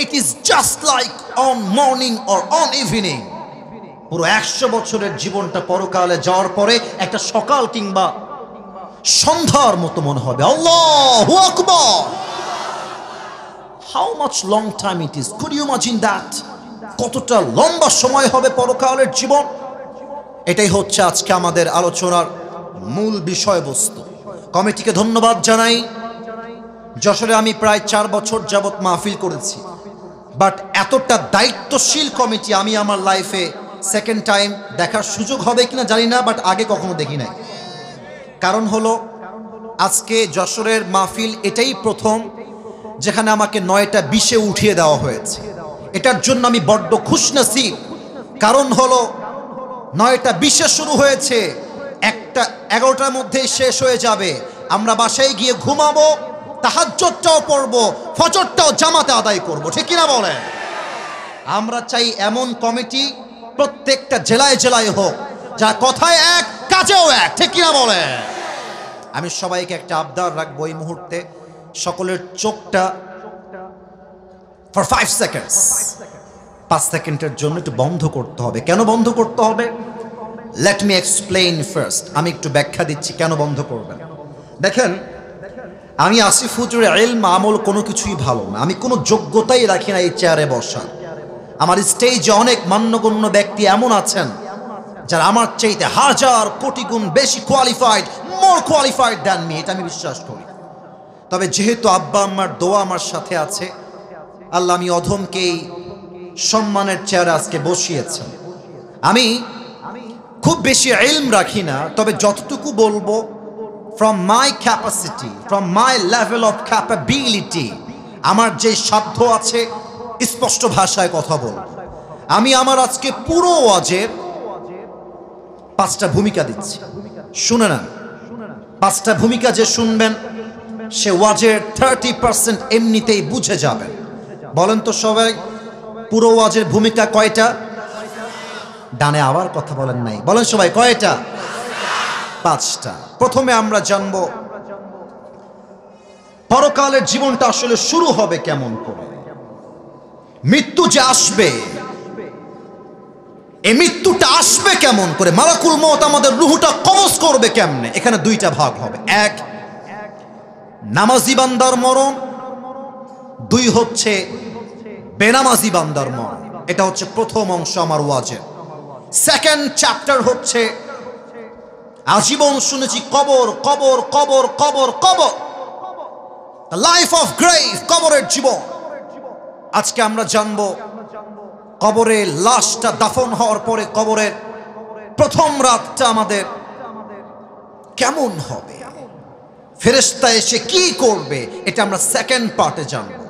it is just like on morning or on evening. পুরো 100 বছরের জীবনটা পরকালে যাওয়ার পরে একটা সকাল কিংবা সন্ধ্যার মতো মনে হবে। আল্লাহু আকবার! How much long time it is, could you imagine that? কতটা লম্বা সময় হবে পরকালের জীবন। এটাই হচ্ছে আজকে আমাদের আলোচনার মূল বিষয়বস্তু। কমিটিকে ধন্যবাদ জানাই। যশোরে আমি প্রায় 4 বছর যাবত মাহফিল করেছি, বাট এতটা দায়িত্বশীল কমিটি আমি আমার লাইফে সেকেন্ড টাইম দেখার সুযোগ হবে কিনা জানি না, বাট আগে কখনো দেখি নাই। কারণ হলো আজকে যশোরের মাহফিল এটাই প্রথম যেখানে আমাকে 9টা 20-এ উঠিয়ে দেওয়া হয়েছে। এটার জন্য আমি বড্ড খুশনসিব। কারণ হলো 9টা 20-এ শুরু হয়েছে, 11টার মধ্যেই শেষ হয়ে যাবে। আমরা বাসায় গিয়ে ঘুমাবো, তাহাজ্জুদটাও পড়বো, ফজরটাও জামাতে আদায় করব, ঠিক কিনা বলেন? আমরা চাই এমন কমিটি প্রত্যেকটা জেলায় জেলায় হোক, যা কথায় এক কাজেও এক, ঠিক কিনা বলে? আমি সবাইকে একটা আবদার রাখবো এই মুহূর্তে, সকলের চোখটা ফর 5 সেকেন্ডস, 5 সেকেন্ডের জন্য একটু বন্ধ করতে হবে। কেন বন্ধ করতে হবে? Let me explain first. আমি একটু ব্যাখ্যা দিচ্ছি কেন বন্ধ করবেন। দেখেন, আমি আসিফ হুজুরের ইলম আমল কোনো কিছুই ভালো না। আমি কোনো যোগ্যতাই রাখি না এই চেয়ারে বসার। আমার স্টেজে অনেক মান্যগণ্য ব্যক্তি এমন আছেন যারা আমার চাইতে হাজার কোটি গুণ বেশি কোয়ালিফাইড, মোর কোয়ালিফাইড দ্যান মি, এটা আমি বিশ্বাস করি। তবে যেহেতু আব্বা আম্মার দোয়া আমার সাথে আছে, আল্লাহ আমি অধমকেই সম্মানের চেয়ারে আজকে বসিয়েছেন। আমি খুব বেশি ইলম রাখি না, তবে যতটুকু বলবো from my capacity, from my level of capability, আমার যে সাধ্য আছে স্পষ্ট ভাষায় কথা বলবো। আমি আমার আজকে পুরো ওয়াজের 5টা ভূমিকা দিচ্ছি, শুনে নেন। 5টা ভূমিকা যে শুনবেন সে ওয়াজের 30% এমনিতেই বুঝে যাবেন। বলেন তো সবাই, পুরো ওয়াজের ভূমিকা কয়টা? ডানে আবার কথা বলেন নাই, বলেন সবাই কয়টা? 5টা। প্রথমে আমরা জানব পরকালের জীবনটা আসলে শুরু হবে কেমন করে। মৃত্যু যে আসবে, এই মৃত্যুটা আসবে কেমন করে, মালাকুল মউত আমাদের রূহটা কবজ করবে কেমনে। এখানে 2টা ভাগ হবে, 1 নামাজি বান্দার মরণ, 2 হচ্ছে বেনামাজি বান্দার মরণ। এটা হচ্ছে প্রথম অংশ আমার ওয়াজের। সেকেন্ড চ্যাপ্টার হচ্ছে আজীবন শুনেছি কবর কবর কবর কবর কবর, দ্য লাইফ অফ গ্রেভ, কবরের জীবন। আজকে আমরা জানবো কবরে লাশটা দাফন হওয়ার পরে কবরের প্রথম রাতটা আমাদের কেমন হবে, ফেরেশতা এসে কি করবে, এটা আমরা সেকেন্ড পার্টে জানবো।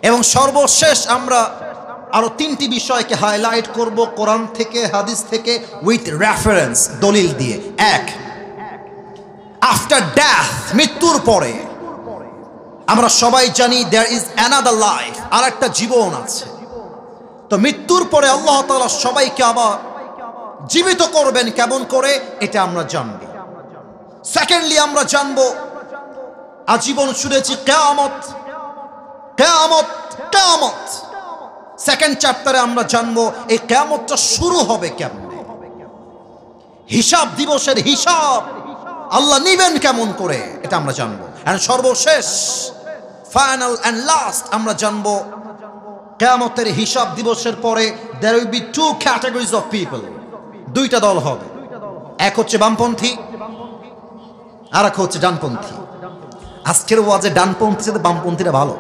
এবং সর্বশেষ আমরা আরো 3টি বিষয়কে হাইলাইট করব কোরআন থেকে, হাদিস থেকে, উইথ রেফারেন্স, দলিল দিয়ে। 1, আফটার ডেথ, মৃত্যুর পরে আমরা সবাই জানি দেয়ার ইজ অ্যানাদার লাইফ, আর একটা জীবন আছে। তো মৃত্যুর পরে আল্লাহ তাআলা সবাইকে আবার জীবিত করবেন কেমন করে, এটা আমরা জানব। সেকেন্ডলি আমরা জানব আজীবন শুনেছি কিয়ামত কিয়ামত কিয়ামত। সেকেন্ড চ্যাপ্টারে আমরা জানবো এই কিয়ামতটা শুরু হবে কেমনে, হিসাব দিবসের হিসাব আল্লাহ নিবেন কেমন করে, এটা আমরা জানবো। এন্ড সর্বশেষ, ফাইনাল এন্ড লাস্ট, আমরা জানবো কিয়ামতের হিসাব দিবসের পরে there will be 2 categories of people, 2টা দল হবে। এক হচ্ছে বামপন্থী, আর এক হচ্ছে ডানপন্থী। আজকের ওয়াজে ডানপন্থী সাথে বামপন্থীরা ভালো,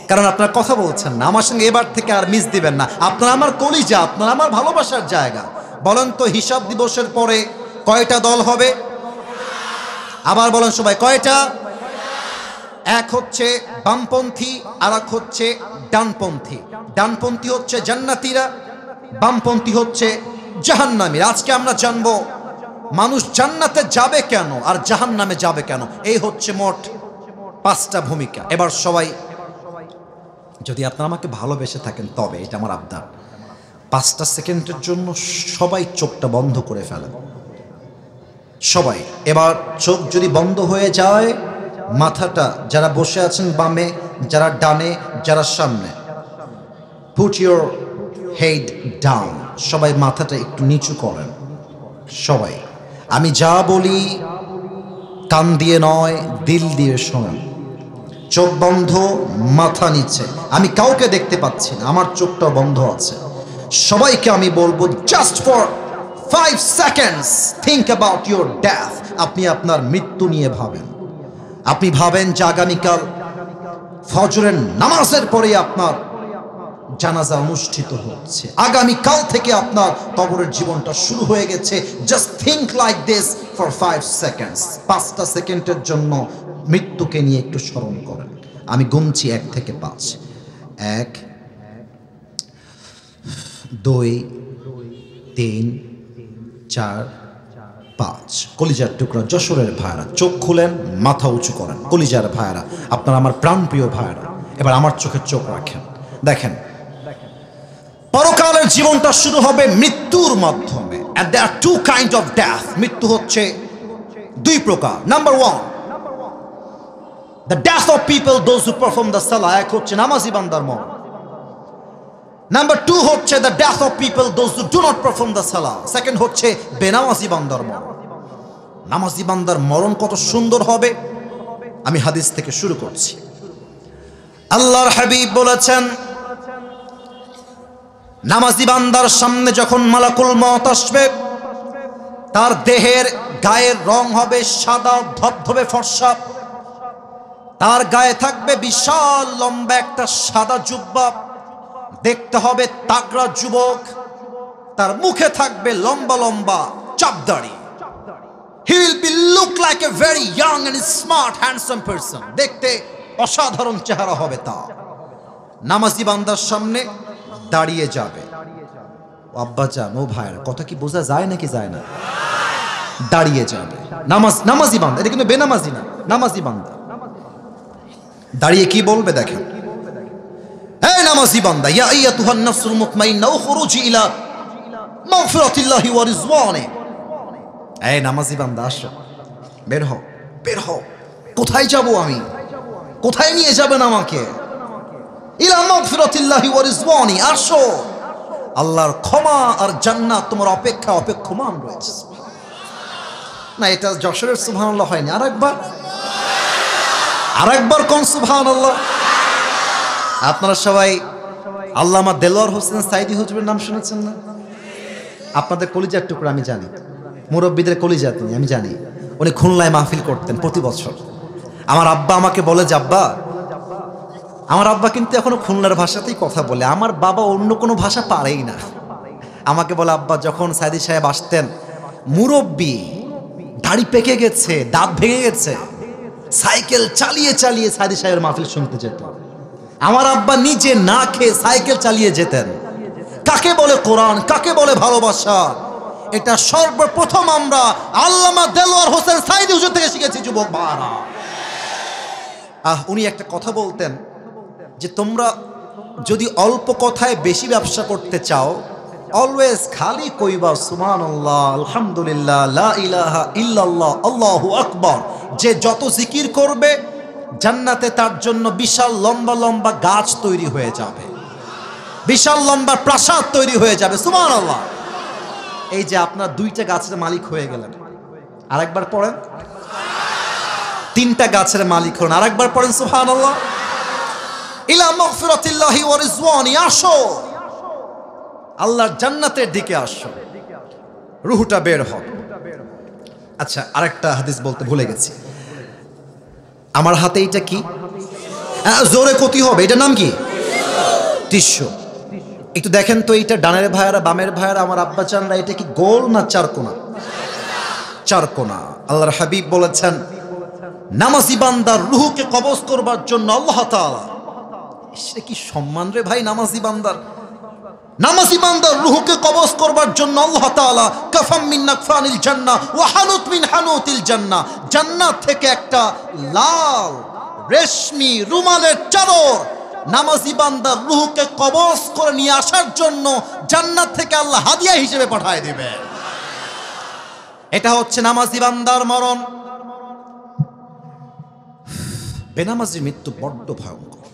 কারণ আপনারা কথা বলছেন না আমার সঙ্গে, এবার থেকে আর মিস দিবেন না। আপনারা আমার কলিজা, আপনারা আমার ভালোবাসার জায়গা। বলেন তো হিসাব দিবসের পরে কয়টা দল হবে? আবার বলেন সবাই কয়টা? এক হচ্ছে বামপন্থী, আর এক হচ্ছে ডানপন্থী। ডানপন্থী হচ্ছে জান্নাতীরা, বামপন্থী হচ্ছে জাহান্নামীরা। আজকে আমরা জানবো মানুষ জান্নাতে যাবে কেন আর জাহান্নামে যাবে কেন। এই হচ্ছে মোট 5টা ভূমিকা। এবার সবাই, যদি আপনারা আমাকে ভালোবেসে থাকেন তবে এটা আমার আবদার, 5টা সেকেন্ডের জন্য সবাই চোখটা বন্ধ করে ফেলেন। সবাই এবার চোখ যদি বন্ধ হয়ে যায়, মাথাটা যারা বসে আছেন বামে, যারা ডানে, যারা সামনে, পুট ইউর হেড ডাউন। সবাই মাথাটা একটু নিচু করেন। সবাই, আমি যা বলি কান দিয়ে নয় দিল দিয়ে শোনেন। চোখ বন্ধ, মাথা নিচে। আমি কাউকে দেখতে পাচ্ছি না, আমার চোখটা বন্ধ আছে। সবাইকে আমি বলবো just for 5 seconds think about your death. আপনি আপনার মৃত্যু নিয়ে ভাবেন। আপনি ভাবেন যে আগামীকাল ফজরের নামাজের পরে আপনার জানাজা অনুষ্ঠিত হচ্ছে, আগামীকাল থেকে আপনার কবরের জীবনটা শুরু হয়ে গেছে। Just think like this for 5 seconds. 5টা সেকেন্ডের জন্য মৃত্যুকে নিয়ে একটু স্মরণ করেন। আমি গুনছি 1 থেকে 5। 1, 2, 3, 4, 5। কলিজার টুকরা যশোরের ভাইরা চোখ খুলেন, মাথা উঁচু করেন। কলিজার ভাইরা, আপনারা আমার প্রাণপ্রিয় ভাইরা, এবার আমার চোখে চোখ রাখেন। দেখেন, পরকালের জীবনটা শুরু হবে মৃত্যুর মাধ্যমে। and there are two kind of death, মৃত্যু হচ্ছে দুই প্রকার। Number 1, the death of people those who perform the salah, এক হচ্ছে নামাজি বান্দার মরণ। নাম্বার 2 হচ্ছে the death of people those who do not perform the salah, second হচ্ছে বেনামাজি বান্দার মরণ। নামাজি বান্দার মরণ কত সুন্দর হবে আমি হাদিস থেকে শুরু করছি। আল্লাহর হাবিব বলেছেন, নামাজি বান্দার সামনে যখন মালাকুল মউত আসবে, তার দেহের গায়ের রং হবে সাদা ধবধবে ফর্সা, তার গায়ে থাকবে বিশাল লম্বা একটা সাদা জুব্বা, দেখতে হবে তাগড়া যুবক, তার মুখে থাকবে লম্বা লম্বা চাপদাড়ি। He will be look like a very young and smart handsome person, দেখতে অসাধারণ চেহারা হবে তার। নামাজি বান্দার সামনে দাঁড়িয়ে যাবে। আব্বা জান, ও ভাইয়ের কথা কি বোঝা যায় নাকি যায় না? দাঁড়িয়ে যাবে নামাজি বান্দা, এটা কিন্তু বেনামাজি না, নামাজি বান্দা। দাঁড়িয়ে কি বলবে দেখেন, হে নামাজি বান্দা, ইয়া আইয়াতুহান নাফসুল মুতমাইন্না উখরুজি ইলা মাগফিরাতিল্লাহি ওয়া রিজওয়ানি। এই নামাজি বান্দা আসো, বের হও, বের হও। কোথায় যাব আমি? কোথায় নিয়ে যাবেন আমাকে? ইলা মাগফিরাতিল্লাহি ওয়া রিজওয়ানি, আসো, আল্লাহর ক্ষমা আর জান্নাত তোমার অপেক্ষা অপেক্ষমান রয়েছে। না, এটা যশোরের সুবহানাল্লাহ হয়নি, আরেকবার কোন সুবহানাল্লাহ। আপনারা সবাই আল্লামা দেলোয়ার হোসেন সাইদি হুজুরের নাম শুনেছেন না? আপনাদের কলিজার টুকরা আমি জানি, মুরব্বীদের কলিজা তিনি, আমি জানি। উনি খুলনায় মাহফিল করতেন প্রতি বছর। আমার আব্বা আমাকে বলে যে, আব্বা, আমার আব্বা কিন্তু এখনো খুলনার ভাষাতেই কথা বলে, আমার বাবা অন্য কোনো ভাষা পারেই না। আমাকে বলে, আব্বা, যখন সাইদি সাহেব আসতেন, মুরব্বী, দাড়ি পেকে গেছে, দাঁত ভেঙে গেছে, সাইকেল চালিয়ে চালিয়ে সাইদি সাহেবের মাহফিল শুনতে যেত। আমার আব্বা নিজে না খেয়ে সাইকেল চালিয়ে যেতেন। কাকে বলে কোরআন, কাকে বলে ভালোবাসা, এটা সর্বপ্রথম আমরা আল্লামা দেলোয়ার হোসেন সাইদি হুজুর থেকে শিখেছি যুবক ভাইরা। উনি একটা কথা বলতেন যে, তোমরা যদি অল্প কথায় বেশি ব্যবসা করতে চাও, অলওয়েজ খালি কইবা সুবহানাল্লাহ, আলহামদুলিল্লাহ, লা ইলাহা ইল্লাল্লাহ, আল্লাহু আকবার। যে যত জিকির করবে, জান্নাতে তার জন্য বিশাল লম্বা লম্বা গাছ তৈরি হয়ে যাবে, বিশাল লম্বা প্রাসাদ তৈরি হয়ে যাবে। সুবহানাল্লাহ। এই যে আপনার 2টা গাছের মালিক হয়ে গেলেন, আরেকবার পড়েন। 3টা গাছের মালিক হলেন, আরেকবার পড়েন সুবহানাল্লাহ। ইলা মাগফিরাতিল্লাহি ওয়া রিজওয়ানি, আসো, আল্লাহর জান্নাতের দিকে আসো, রূহটা বের হবে। আচ্ছা, আরেকটা হাদিস বলতে ভুলে গেছি। আমার হাতে এটা কি? জোরে ক্ষতি হবে, এটার নাম কি? টিস্যু। একটু দেখেন তো, এইটা ডানের ভাইয়ারা, বামের ভাইয়ারা, আমার আব্বা চানরা, এটা কি গোল না চারকোনা? চারকোনা। আল্লাহর হাবিব বলেছেন, নামাজি বান্দার রূহকে কবজ করবার জন্য আল্লাহ তাআলা, সে কি সম্মান রে ভাই, নামাজি বান্দার রূহকে কবজ করবার জন্য আল্লাহ তাআলা কাফাম মিন নাকফানিল জান্নাহ ওয়া হানুত মিন হানুতিল জান্নাহ, জান্নাত থেকে একটা লাল রেশমি রুমালের চাদর নামাজি বান্দার রূহকে কবজ করে নিয়ে আসার জন্য জান্নাত থেকে আল্লাহ হাদিয়া হিসেবে পাঠিয়ে দিবে। এটা হচ্ছে নামাজি বান্দার মরণ। বেনামাজি মৃত্যু বড্ড ভয়ঙ্কর,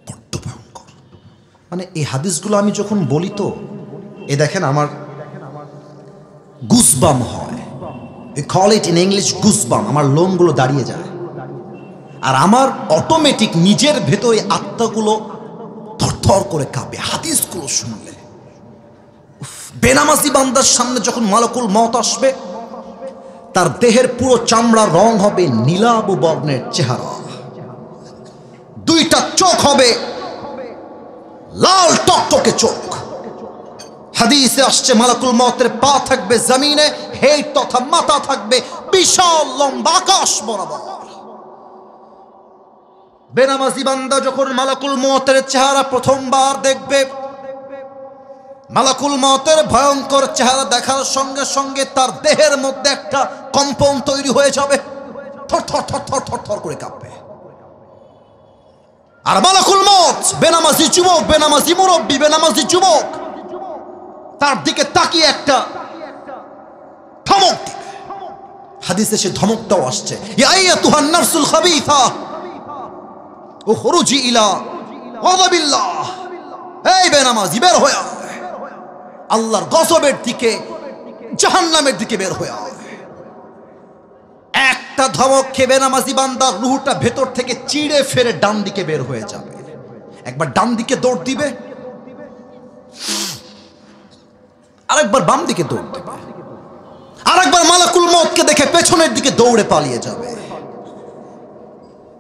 বড্ড ভয়ঙ্কর। মানে এই হাদিসগুলো আমি যখন বলি, তো এ দেখেন আমার গুজবাম হয়, we call it in English goosebump, আমার লোমগুলো দাঁড়িয়ে যায়, আর আমার অটোমেটিক নিজের ভেতরে আত্মাগুলো থরথর করে কাঁপে হাদিসগুলো শুনলে। বেনামাজি বান্দার সামনে যখন মালাকুল মউত আসবে, তার দেহের পুরো চামড়ার রং হবে নীলাভ বর্ণের চেহারা, 2টা চোখ হবে লাল টকটকে চোখ। হাদিসে আসছে, মালাকুল মউতের পা থাকবে জমিনে, হেড তথা মাথা থাকবে বিশাল লম্বা আকাশ বরাবর। বেনামাজি বান্দা যখন মালাকুল মউতের চেহারা প্রথমবার দেখবে, মালাকুল মউতের ভয়ঙ্কর চেহারা দেখার সঙ্গে সঙ্গে তার দেহের মধ্যে একটা কম্পন তৈরি হয়ে যাবে, থর থর থর থর থর থর করে কাঁপবে। আর মালাকুল মউত বেনামাজি যুবক, বেনামাজি মুরব্বী, বেনামাজি যুবক, তার দিকে তাকিয়ে একটা ধমক দিবে। হাদিসে সে ধমকটাও আসছে, ইয়া আইয়াতুহান নাফসুল খাবিথা উখরুজি ইলা গাযাবিল্লাহ, এই বেনামাজি বের হয়ে আয়, আল্লাহর গজবের দিকে, জাহান্নামের দিকে বের হয়ে আয়। একটা ধমক খেয়ে বেনামাজি বান্দার রূহটা ভেতর থেকে চিড়ে ফেরে ডান দিকে বের হয়ে যাবে। একবার ডান দিকে দৌড় দিবে, আরেকবার বাম দিকে দৌড় দিবে, আরেকবার মালাকুল মউতকে দেখে পেছনের দিকে দৌড়ে পালিয়ে যাবে।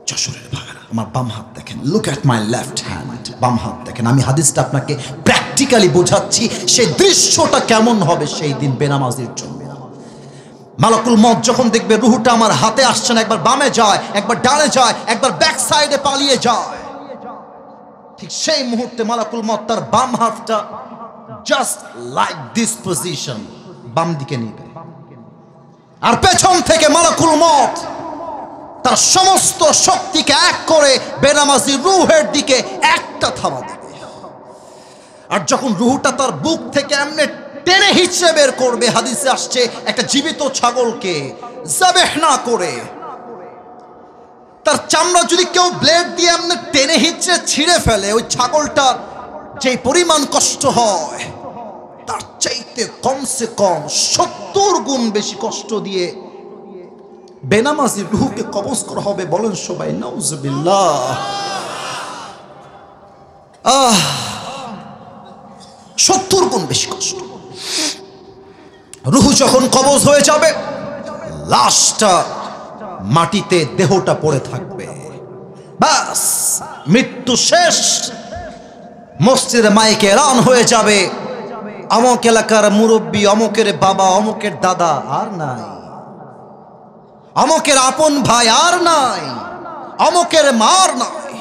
যশোরের ভাইরা, আমার বাম হাত দেখেন, look at my left hand, বাম হাত দেখেন। আমি হাদিসটা আপনাকে প্র্যাকটিক্যালি বোঝাচ্ছি, সেই দৃশ্যটা কেমন হবে সেই দিন বেনামাজির জন্য। মালাকুল মউত যখন দেখবে রূহটা আমার হাতে আসছে না, একবার বামে যায়, একবার ডানে যায়, একবার ব্যাক সাইডে পালিয়ে যায়, ঠিক সেই মুহূর্তে মালাকুল মউত তার বাম হাতটা জাস্ট লাইক দিস পজিশন বাম দিকে নিবে, আর পেছন থেকে মালাকুল মউত তার সমস্ত শক্তিকে এক করে বেনামাজি রূহের দিকে একটা থাবা দেবে। আর যখন রূহটা তার বুক থেকে এমনি টেনে হিচড়ে বের করবে, হাদিসে আসছে একটা জীবিত ছাগলকে যাবেহ না করে তার চামড়া যদি কেউ ব্লেড দিয়ে এমনি টেনে হিচড়ে ছিঁড়ে ফেলে, ওই ছাগলটার যে পরিমাণ কষ্ট হয় তার চাইতে কমসে কম 70 গুণ বেশি কষ্ট দিয়ে বেনামাজির রূহকে কবজ করা হবে। বলেন সবাই নাউজুবিল্লাহ। 70 গুণ বেশি কষ্ট। রূহ যখন কবজ হয়ে যাবে, লাশটা মাটিতে, দেহটা পড়ে থাকবে, বাস মৃত্যু শেষ। মসজিদে মাইকে এলান হয়ে যাবে, অমুক এলাকার মুরব্বী, অমুকের বাবা, অমুকের দাদা আর নাই, অমুকের আপন ভাই আর নাই, অমুকের মার নাই,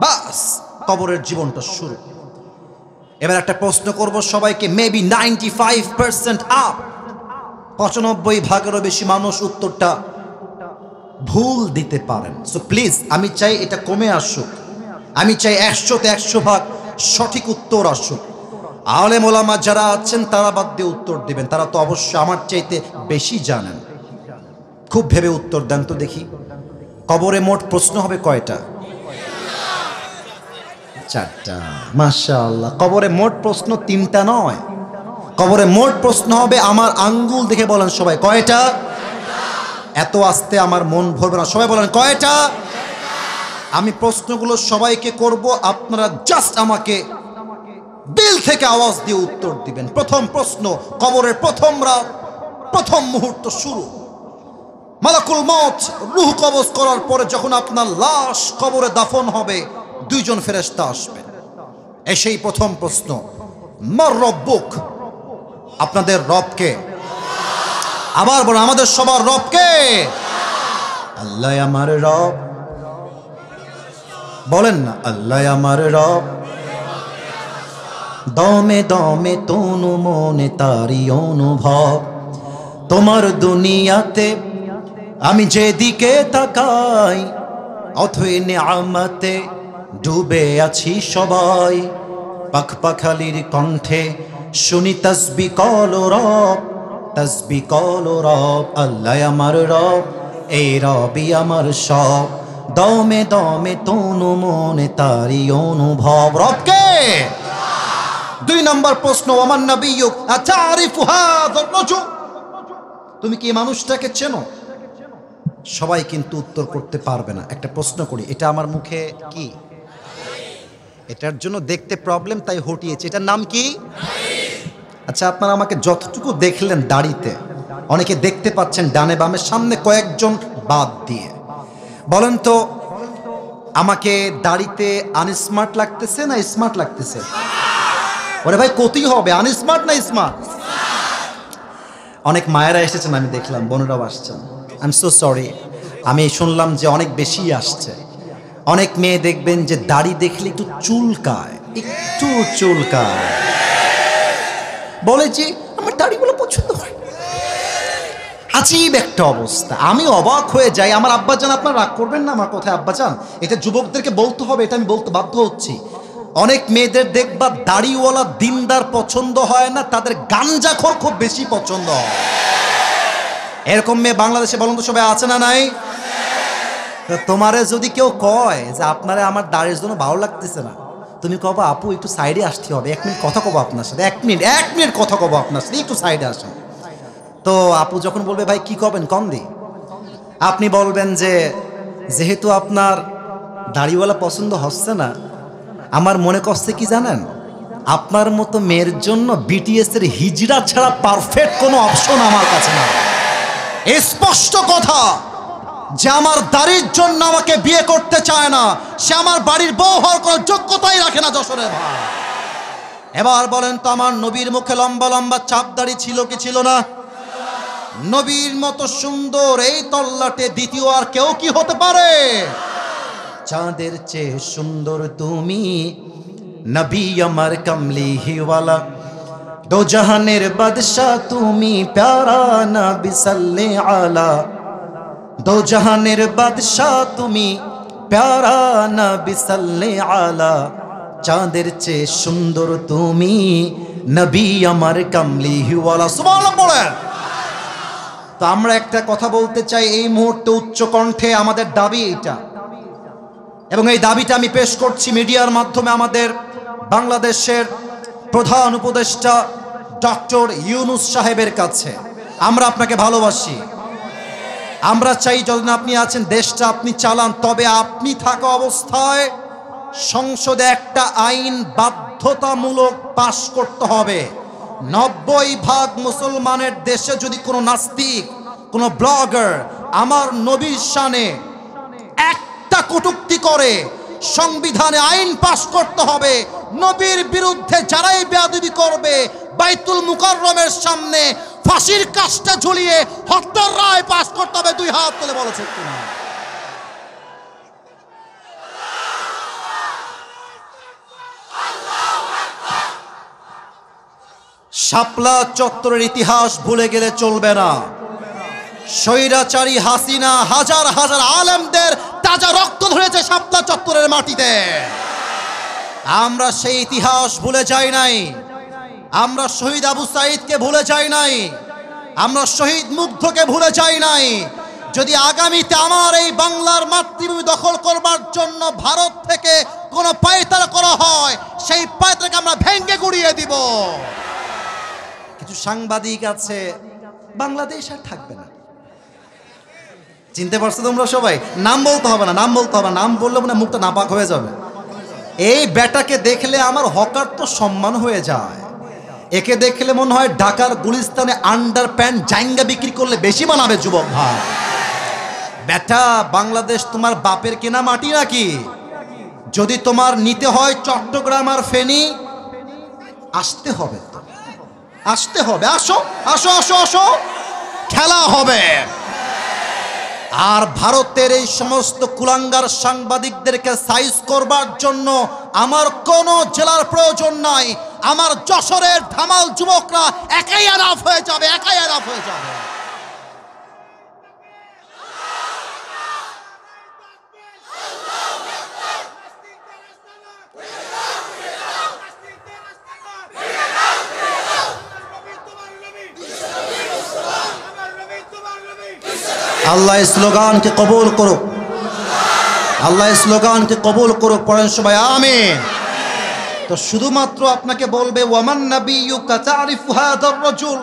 বাস কবরের জীবনটা শুরু। এবার একটা প্রশ্ন করব সবাইকে, মেবি 95% আপ, 95% বেশি মানুষ উত্তরটা ভুল দিতে পারেন। সো প্লিজ আমি চাই এটা কমে আসুক, আমি চাই 100তে 100 ভাগ সঠিক উত্তর আসুক। আলেম ওলামা যারা আছেন তারা বাদ দিয়ে উত্তর দিবেন, তারা তো অবশ্যই আমার চাইতে বেশি জানেন। খুব ভেবে উত্তর দেন তো দেখি, কবরে মোট প্রশ্ন হবে কয়টা? 4টা। মাশাআল্লাহ। কবরে মোট প্রশ্ন 3টা নয়, কবরে মোট প্রশ্ন হবে আমার আঙ্গুল দেখে বলেন সবাই কয়টা? এত আস্তে আমার মন ভরবে না, সবাই বলেন কয়টা? আমি প্রশ্নগুলো সবাইকে করব, আপনারা জাস্ট আমাকে দিল থেকে আওয়াজ দিয়ে উত্তর দিবেন। প্রথম প্রশ্ন, কবরের প্রথম রাত, প্রথম মুহূর্ত শুরু। মালাকুল মউত রূহ কবজ করার পরে যখন আপনার লাশ কবরে দাফন হবে, 2 জন ফেরেশতা আসবে। এসেই প্রথম প্রশ্ন, মার রব্বুক, আপনাদের রবকে? আবার বলেন, আমাদের সবার রবকে? আল্লাহ আমার রব। বলেন না, আল্লাহ আমার রব। দমে দমে তনু মনে তারি অনুভব, তোমার দুনিয়াতে আমি যেদিকে তাকাই, অথই নিয়ামতে ডুবে আছি সবাই। পাখপাখালির কণ্ঠে শুনি তাসবিহ কল রব, তাসবিহ কল রব। আল্লাহ আমার রব, এই রবই আমার সব। দমে দমে তনু মনে তারি অনুভব, রবকে? 2 নম্বর প্রশ্ন, ওমান নাবিয়্যুক আতারিফু হাযার রাজুল, তুমি কি এই মানুষটাকে চেনো? সবাই কিন্তু উত্তর করতে পারবে না। একটা প্রশ্ন করি, এটা আমার মুখে কি? এটার জন্য দেখতে প্রবলেম, তাই হটিয়েছে। এটার নাম কি? আচ্ছা, আপনারা আমাকে যতটুকু দেখলেন দাড়িতে, অনেকে দেখতে পাচ্ছেন ডানে বামে, সামনে কয়েকজন বাদ দিয়ে, বলেন তো আমাকে দাড়িতে আনস্মার্ট লাগতেছে না স্মার্ট লাগতেছে? ওরে ভাই, কতই হবে, আনস্মার্ট না স্মার্ট? অনেক মায়েরা এসেছেন আমি দেখলাম, বোনেরাও আসছেন। আই এম সো সরি, আমি শুনলাম যে অনেক বেশি আসছে। অনেক মেয়ে দেখবেন যে দাড়ি দেখলে একটু চুলকায়, একটু চুলকায়, বলে যে আমার দাড়িগুলো পছন্দ হয়। আজীব একটা অবস্থা, আমি অবাক হয়ে যাই। আমার আব্বাজান, আপনার রাগ করবেন না আমার কথায় আব্বাজান, এটা যুবকদেরকে বলতে হবে, এটা আমি বলতে বাধ্য হচ্ছি। অনেক মেয়েদের দেখবা দাড়িওয়ালা দিনদার পছন্দ হয় না, তাদের গাঞ্জাখোর খুব বেশি পছন্দ হয়। এরকম মেয়ে বাংলাদেশে বলুন তো সবাই আছে না নাই? তো তোমারে যদি কেউ কয় যে আপনারে আমার দাড়ির জন্য ভালো লাগতেছে না, তুমি কবা আপু একটু সাইডে আসতে হবে, 1 মিনিট কথা কব আপনার সাথে, 1 মিনিট কথা কব আপনার সাথে, একটু সাইডে আসেন। তো আপু যখন বলবে ভাই কি করবেন কম দি, আপনি বলবেন যে যেহেতু আপনার দাড়িওয়ালা পছন্দ হচ্ছে না, আমার মনে করছে কি জানেন, আপনার মতো মেয়ের জন্য বিটিএস এর হিজড়া ছাড়া পারফেক্ট কোনো অপশন আমার কাছে না। স্পষ্ট কথা, যে আমার দাড়ির জন্য আমাকে বিয়ে করতে চায় না, সে আমার বাড়ির বউ হওয়ার কোনো যোগ্যতাই রাখে না। যশোরের ভাই, এবার বলেন তো আমার নবীর মুখে লম্বা লম্বা চাপ দাড়ি ছিল কি ছিল না? নবীর মতো সুন্দর এই তল্লাটে দ্বিতীয় আর কেউ কি হতে পারে? চাঁদের চেয়ে সুন্দর তুমি, নবী আমার কমলি হিওয়ালা, দো জাহানের বাদশাহ তুমি, প্যারা নবী সাল্লে আলা, দো জাহানের বাদশাহ তুমি, প্যারা নবী সাল্লে আলা, চাঁদের চেয়ে সুন্দর তুমি, নবী আমার কমলি হিওয়ালা। সুবহানাল্লাহ পড়েন। তো আমরা একটা কথা বলতে চাই এই মুহূর্তে উচ্চ কণ্ঠে, আমাদের দাবি এটা, এবং এই দাবিটা আমি পেশ করছি মিডিয়ার মাধ্যমে আমাদের বাংলাদেশের প্রধান উপদেষ্টা ডক্টর ইউনূস সাহেবের কাছে। আমরা আপনাকে ভালোবাসি, আমরা চাই যতদিন আপনি আছেন দেশটা আপনি চালান, তবে আপনি থাকা অবস্থায় সংসদে একটা আইন বাধ্যতামূলক পাশ করতে হবে। 90% মুসলমানের দেশে যদি কোনো নাস্তিক, কোনো ব্লগার আমার নবীর শানে একটা কটূক্তি করে, সংবিধানে আইন পাশ করতে হবে, নবীর বিরুদ্ধে যারাই বেয়াদবি করবে বাইতুল মুকাররমের সামনে ফাঁসির কাস্টে ঝুলিয়ে হত্যার রায় পাশ করতে হবে। 2 হাত তুলে বলেছে কিনা? শাপলা চত্বরের ইতিহাস ভুলে গেলে চলবে না। স্বৈরাচারী হাসিনা হাজার হাজার আলেমদের তাজা রক্ত ধরেছে শাপলা চত্বরের মাটিতে। আমরা সেই ইতিহাস ভুলে যাই নাই, আমরা শহীদ আবু সাঈদকে ভুলে যাই নাই, আমরা শহীদ মুগ্ধকে ভুলে যাই নাই। যদি আগামীতে আমার এই বাংলার মাতৃভূমি দখল করবার জন্য ভারত থেকে কোনো পায়তারা করা হয়, সেই পায়তারাকে আমরা ভেঙে গুড়িয়ে দিব। কিছু সাংবাদিক আছে, বাংলাদেশ আর থাকবে না। চিনতে পারছো তোমরা সবাই? নাম বলতে হবে না, নাম বলতে হবে না, নাম বললে মানে মুখটা নাপাক হয়ে যাবে। এই বেটাকে দেখলে আমার হকার তো সম্মান হয়ে যায়, একে দেখলে মনে হয় ঢাকার গুলিস্তানে আন্ডার প্যান্ট জাইঙ্গা বিক্রি করলে বেশি মানাবে যুবক ভাই। বেটা, বাংলাদেশ তোমার বাপের কেনা মাটি নাকি? যদি তোমার নিতে হয় চট্টগ্রাম আর ফেনী, আসতে হবে, আসতে হবে। আসো আসো আসো আসো, খেলা হবে। আর ভারতের এই সমস্ত কুলাঙ্গার সাংবাদিকদেরকে সাইজ করবার জন্য আমার কোনো জেলার প্রয়োজন নাই। আমার যশোরের ধামাল যুবকরা একাই আরাফ হয়ে যাবে, একাই আরাফ হয়ে যাবে। আল্লাহ স্লোগানকে কবুল করুক, আল্লাহ স্লোগানকে কবুল করুক। পড়েন সবাই আমিন। তো শুধুমাত্র আপনাকে বলবে ওয়ামান নাবিয়্যুকা তারিফু হাযার রাজুল,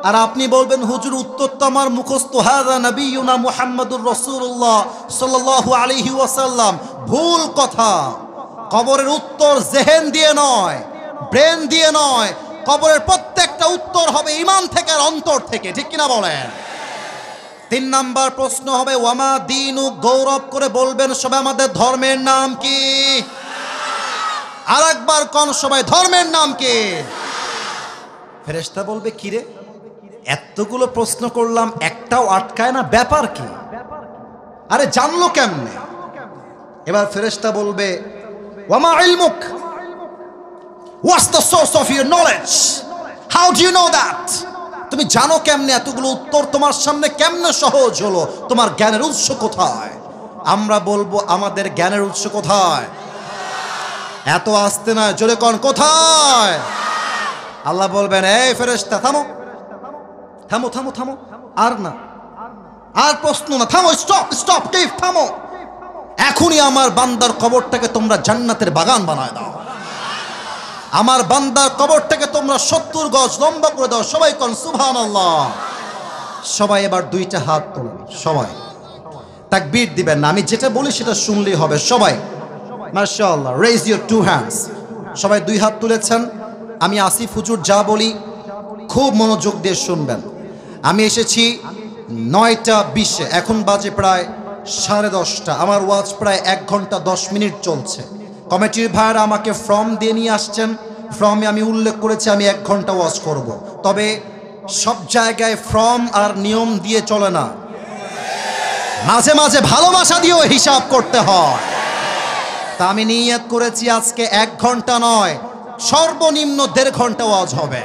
আর আপনি বলবেন হুজুর উত্তর তো আমার মুখস্থ, হাযা নাবিয়্যুনা মুহাম্মাদুর রাসূলুল্লাহ সাল্লাল্লাহু আলাইহি ওয়াসাল্লাম। ভুল কথা। কবরের উত্তর জেহেন দিয়ে নয়, ব্রেন দিয়ে নয়, কবরের প্রত্যেকটা উত্তর হবে ঈমান থেকে আর অন্তর থেকে। ঠিক কিনা বলেন? 3 নাম্বার প্রশ্ন হবে ওয়ামা দীনু, গৌরব করে বলবেন সবাই আমাদের ধর্মের নাম কি? আরেকবার কোন সবাই ধর্মের নাম কি? ফেরেশতা বলবে কিরে এতগুলো প্রশ্ন করলাম একটাও আটকায় না, ব্যাপার কি? আরে জানলো কেমনে? এবার ফেরেশতা বলবে ওয়ামা ইলমুক, what's the source of your knowledge, how do you know that? তুমি জানো কেমনে? এতগুলো উত্তর তোমার সামনে কেমনে সহজ হলো? তোমার জ্ঞানের উৎস কোথায়? আমরা বলবো আমাদের জ্ঞানের উৎস কোথায়? এত আসতে নয়, জোরে কোন কোথায়? আল্লাহ বলবেন, এই ফেরেশতা থামো থামো থামো থামো, আর না, আর প্রশ্ন না, থামো, স্টপ স্টপ, টিপ, থামো। এখনই আমার বান্দার কবরটাকে তোমরা জান্নাতের বাগান বানায় দাও। আমার বান্দার কবরটাকে তোমরা 70 গজ লম্বা করে দাও। সবাই কোন সুবহানাল্লাহ। সবাই এবার দুইটা হাত তোলেন, সবাই তাকবীর দিবেন না, আমি যেটা বলি সেটা শুনলেই হবে। সবাই মাশাআল্লাহ, রেজ ইউর টু হ্যান্ডস। সবাই দুই হাত তুলেছেন। আমি আসিফ হুজুর যা বলি খুব মনোযোগ দিয়ে শুনবেন। আমি এসেছি 9টা 20-এ, এখন বাজে প্রায় 10:30। আমার ওয়াজ প্রায় 1 ঘন্টা 10 মিনিট চলছে। কমিটির ভাইরা আমাকে ফর্ম দিয়ে নিয়ে আসছেন। ফর্মে আমি উল্লেখ করেছি আমি 1 ঘন্টা ওয়াজ করব। তবে সব জায়গায় ফর্ম আর নিয়ম দিয়ে চলে না, মাঝে মাঝে ভালোবাসা দিয়েও হিসাব করতে হয়। তা আমি নিয়ত করেছি আজকে 1 ঘন্টা নয়, সর্বনিম্ন 1.5 ঘন্টা ওয়াজ হবে।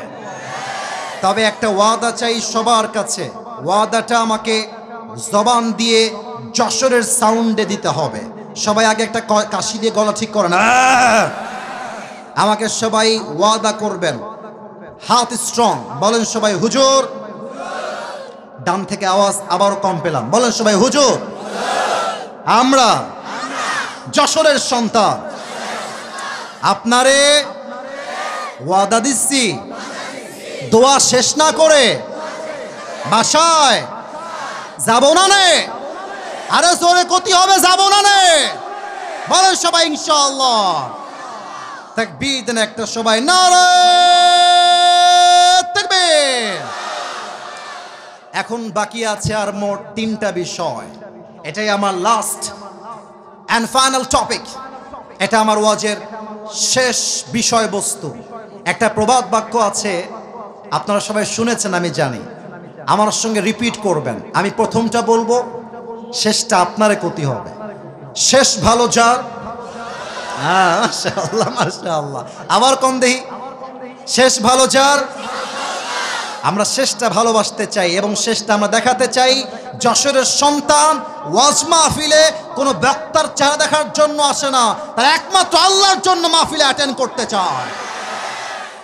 তবে একটা ওয়াদা চাই সবার কাছে। ওয়াদাটা আমাকে জবান দিয়ে যশোরের সাউন্ডে দিতে হবে। সবাই আগে একটা কাশি দিয়ে গলা ঠিক করেন। আমাকে সবাই ওয়াদা করবেন, হাত স্ট্রং, বলেন সবাই হুজুর। ডান থেকে আওয়াজ আবারও কম পেলাম, বলেন সবাই হুজুর। আমরা যশোরের সন্তান, আপনারে ওয়াদা দিচ্ছি দোয়া শেষ না করে বাসায় যাব না নে। আরে জোরে ক্ষতি হবে, যাব না নে, বলেন সবাই ইনশাআল্লাহ। তাকবীর দেন একটা সবাই, নারে তাকবীর। এখন বাকি আছে আর মোট 3টা বিষয়। এটাই আমার লাস্ট অ্যান্ড ফাইনাল টপিক। এটা আমার ওয়াজের শেষ বিষয়বস্তু। একটা প্রবাদ বাক্য আছে, আপনারা সবাই শুনেছেন আমি জানি, আমার সঙ্গে রিপিট করবেন। আমি প্রথমটা বলবো, শেষটা আপনারে ক্ষতি হবে। শেষ ভালো যার, মাশাআল্লাহ মাশাআল্লাহ, আবার কম দেহি, শেষ ভালো যার। আমরা শেষটা ভালোবাসতে চাই এবং শেষটা আমরা দেখাতে চাই। যশোরের সন্তান ওয়াজ মাহফিলে কোনো বক্তার চেহারা দেখার জন্য আসে না, তারা একমাত্র আল্লাহর জন্য মাহফিলে অ্যাটেন্ড করতে চায়।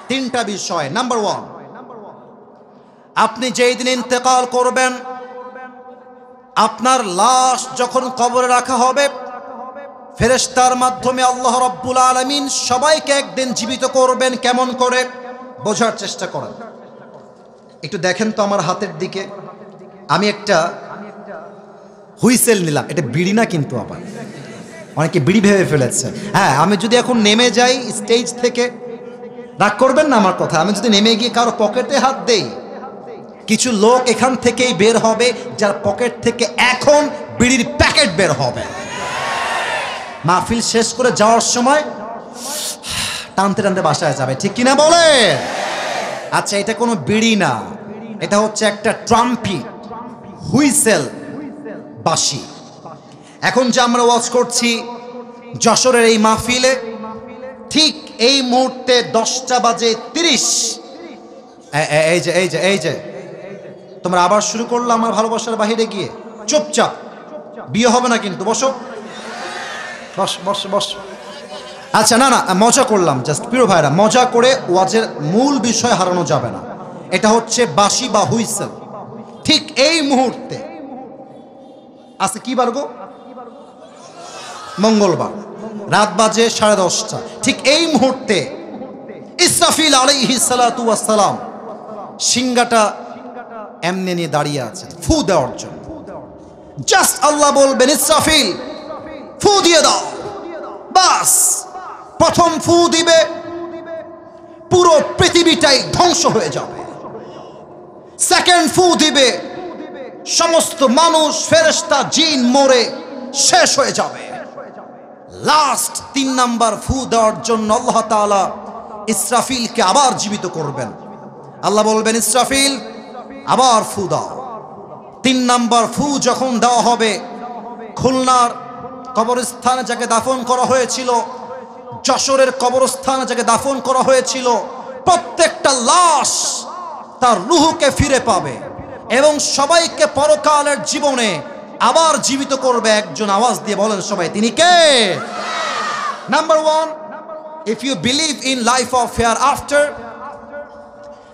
3টা বিষয়। নাম্বার 1, আপনি যেই দিন ইন্তেকাল করবেন, আপনার লাশ যখন কবরে রাখা হবে, ফেরেশতার মাধ্যমে আল্লাহ রাব্বুল আলামিন সবাইকে একদিন জীবিত করবেন। কেমন করে বোঝার চেষ্টা করেন, একটু দেখেন তো আমার হাতের দিকে। আমি একটা হুইসেল নিলাম, এটা বিড়ি না কিন্তু, আবার অনেকে বিড়ি ভেবে ফেলেছে। হ্যাঁ, আমি যদি এখন নেমে যাই স্টেজ থেকে, রাগ করবেন না আমার কথা, আমি যদি নেমে গিয়ে কারো পকেটে হাত দেই, কিছু লোক এখান থেকেই বের হবে যার পকেট থেকে এখন বিড়ির প্যাকেট বের হবে। মাহফিল শেষ করে যাওয়ার সময় টানতে টানতে বাসায় যাবে, ঠিক কিনা বলে? আচ্ছা, এটা কোনো বিড়ি না, এটা হচ্ছে একটা ট্রাম্পিট, হুইসেল, বাঁশি। এখন যে আমরা ওয়াজ করছি যশোরের এই মাহফিলে, ঠিক এই মুহূর্তে 10:30। এই যে তোমরা আবার শুরু করলো আমার ভালোবাসার বাহিরে গিয়ে। চুপচাপ, বিয়ে হবে না কিন্তু, বসো বস বস বস। আচ্ছা, না না, মজা করলাম, জাস্ট প্রিয় ভাইরা, মজা করে ওয়াজের মূল বিষয় হারানো যাবে না। এটা হচ্ছে বাঁশি বা হুইসেল। ঠিক এই মুহূর্তে, আজকে কি বার গো? মঙ্গলবার, রাত বাজে 10:30। ঠিক এই মুহূর্তে ইসরাফিল আলাইহিস সালাতু ওয়াস সালাম সিংহাটা এমনি নিয়ে দাঁড়িয়ে আছেন ফু দেওয়ার জন্য। জাস্ট আল্লাহ বলবেন, ইসরাফিল ফু দিয়ে দাও। বাস, প্রথম ফু দিবে, পুরো পৃথিবীটাই ধ্বংস হয়ে যাবে। সেকেন্ড ফু দিবে, সমস্ত মানুষ, ফেরেশতা, জিন মরে শেষ হয়ে যাবে। লাস্ট 3 নাম্বার ফু দেওয়ার জন্য আল্লাহ তাআলা ইসরাফিলকে আবার জীবিত করবেন। আল্লাহ বলবেন, ইসরাফিল আবার ফু দাও। 3 নাম্বার ফু যখন দেওয়া হবে, খুলনার কবরস্থানে যাকে দাফন করা হয়েছিল, যশোরের কবরস্থানে যাকে দাফন করা হয়েছিল, প্রত্যেকটা লাশ তার রূহকে ফিরে পাবে এবং সবাইকে পরকালের জীবনে আবার জীবিত করবে একজন। আওয়াজ দিয়ে বলেন সবাই, তিনি কে? Number 1, If you believe in life of hereafter,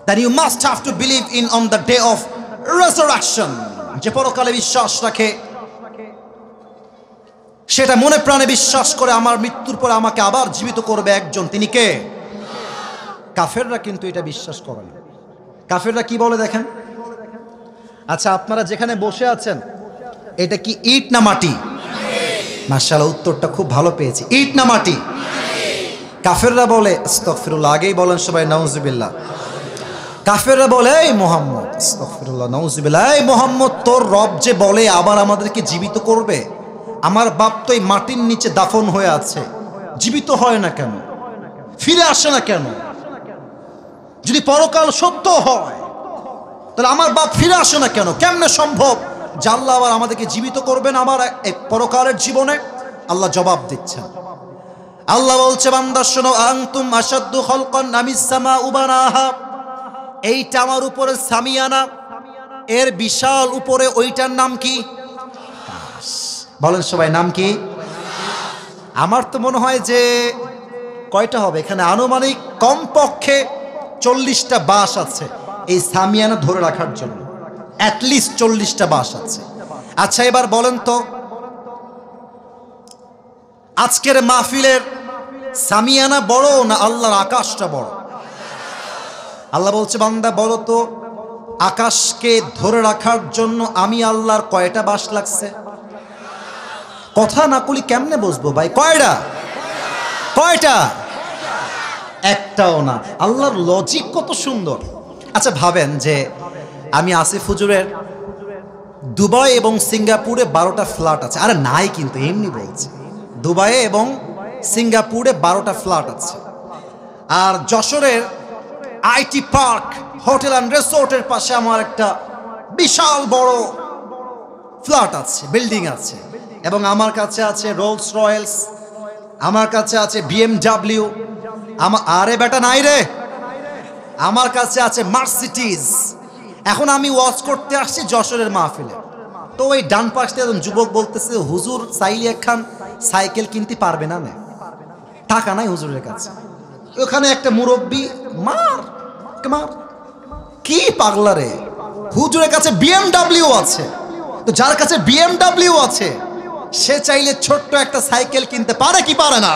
then you must have to believe in on the day of resurrection. যে পরকালে বিশ্বাস রাখে, সেটা মনে প্রাণে বিশ্বাস করে আমার মৃত্যুর পরে আমাকে আবার জীবিত করবে একজন, তিনি কে? কাফেররা কিন্তু এটা বিশ্বাস করে না। কাফেররা কি বলে দেখেন? আচ্ছা, আপনারা যেখানে বসে আছেন এটা কি ইট না মাটি? মাশাআল্লাহ, উত্তরটা খুব ভালো পেয়েছি। ইট না মাটি? কাফেররা বলে, আস্তাগফিরুল্লাহ, আগেই বলেন সবাই নাউজুবিল্লাহ। কাফেররা বলে, এই মুহাম্মদ, আস্তাগফিরুল্লাহ, নাউজুবিল্লাহ, এই মুহাম্মদ, তোর রব যে বলে আবার আমাদেরকে জীবিত করবে, আমার বাপ তো এই মাটির নিচে দাফন হয়ে আছে, জীবিত হয় না কেন, ফিরে আসে না কেন? যদি পরকাল সত্য হয় তাহলে আমার বাপ ফিরে আসে না কেন? কেমনে সম্ভব যে আল্লাহ আবার আমাদেরকে জীবিত করবেন আমার এক পরকালের জীবনে? আল্লাহ জবাব দিচ্ছেন। আল্লাহ বলছে, বান্দা শোনো, আনতুম আশাদ্দু খালকান আমিস সামাউ বানাহা, এইটা আমার উপরে সামিয়ানা, এর বিশাল উপরে ওইটার নাম কি? বলেন সবাই, নাম কি? আমার তো মনে হয় যে কয়টা হবে এখানে, আনুমানিক কমপক্ষে 40টা বাঁশ আছে এই সামিয়ানা ধরে রাখার জন্য, অ্যাটলিস্ট 40টা বাঁশ আছে। আচ্ছা, এবার বলেন তো, আজকের মাহফিলের সামিয়ানা বড় না আল্লাহর আকাশটা বড়? আল্লাহ বলছে, বান্দা বলো তো, আকাশকে ধরে রাখার জন্য আমি আল্লাহর কয়টা বাঁশ লাগছে? কথা না কলি কেমনে বসবো ভাই? কয়টা? কয়টা? একটাও না। আল্লাহর লজিক কত সুন্দর। আচ্ছা ভাবেন যে আমি আসিফ হুজুরের দুবাই এবং সিঙ্গাপুরে 12টা ফ্ল্যাট আছে। আরে নাই, কিন্তু এমনি বলছি, দুবাইয়ে এবং সিঙ্গাপুরে 12টা ফ্ল্যাট আছে। আর যশোরের আইটি পার্ক হোটেল অ্যান্ড রিসোর্টের পাশে আমার একটা বিশাল বড় ফ্ল্যাট আছে, বিল্ডিং আছে, এবং আমার কাছে আছে রোলস রয়েলস, আমার কাছে আছে BMW, আরে বেটা নাই রে, আমার কাছে আছে মার্সিডিজ। এখন আমি ওয়াজ করতে আসছি যশোরের মাহফিলে, তো ওই ডান পাশ থেকে একজন যুবক বলতেছে, হুজুর চাইলে একখান সাইকেল কিনতে পারবে না? টাকা নাই হুজুরের কাছে। ওখানে একটা মুরব্বী, মার মার, কি পাগলা রে, হুজুরের কাছে BMW আছে। তো যার কাছে BMW আছে সে চাইলে ছোট্ট একটা সাইকেল কিনতে পারে কি পারে না?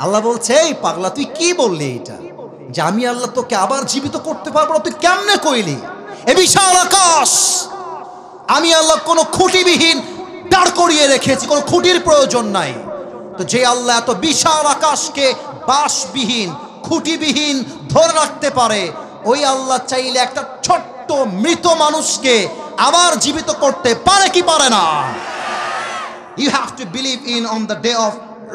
আল্লাহ বলছে, এই পাগলা, তুই কি বললি এটা, যে আমি আল্লাহ তোকে আবার জীবিত করতে পারবো না? তুই কেমনে কইলি? এ বিশাল আকাশ আমি আল্লাহ কোনো খুঁটিবিহীন দাঁড় করিয়ে রেখেছি, কোনো খুঁটির প্রয়োজন নাই। তো যে আল্লাহ এত বিশাল আকাশকে বাঁশবিহীন, খুঁটিবিহীন ধরে রাখতে পারে, ওই আল্লাহ চাইলে একটা ছোট্ট মৃত মানুষকে আবার জীবিত করতে পারে কি পারে না? You have to believe in on the day of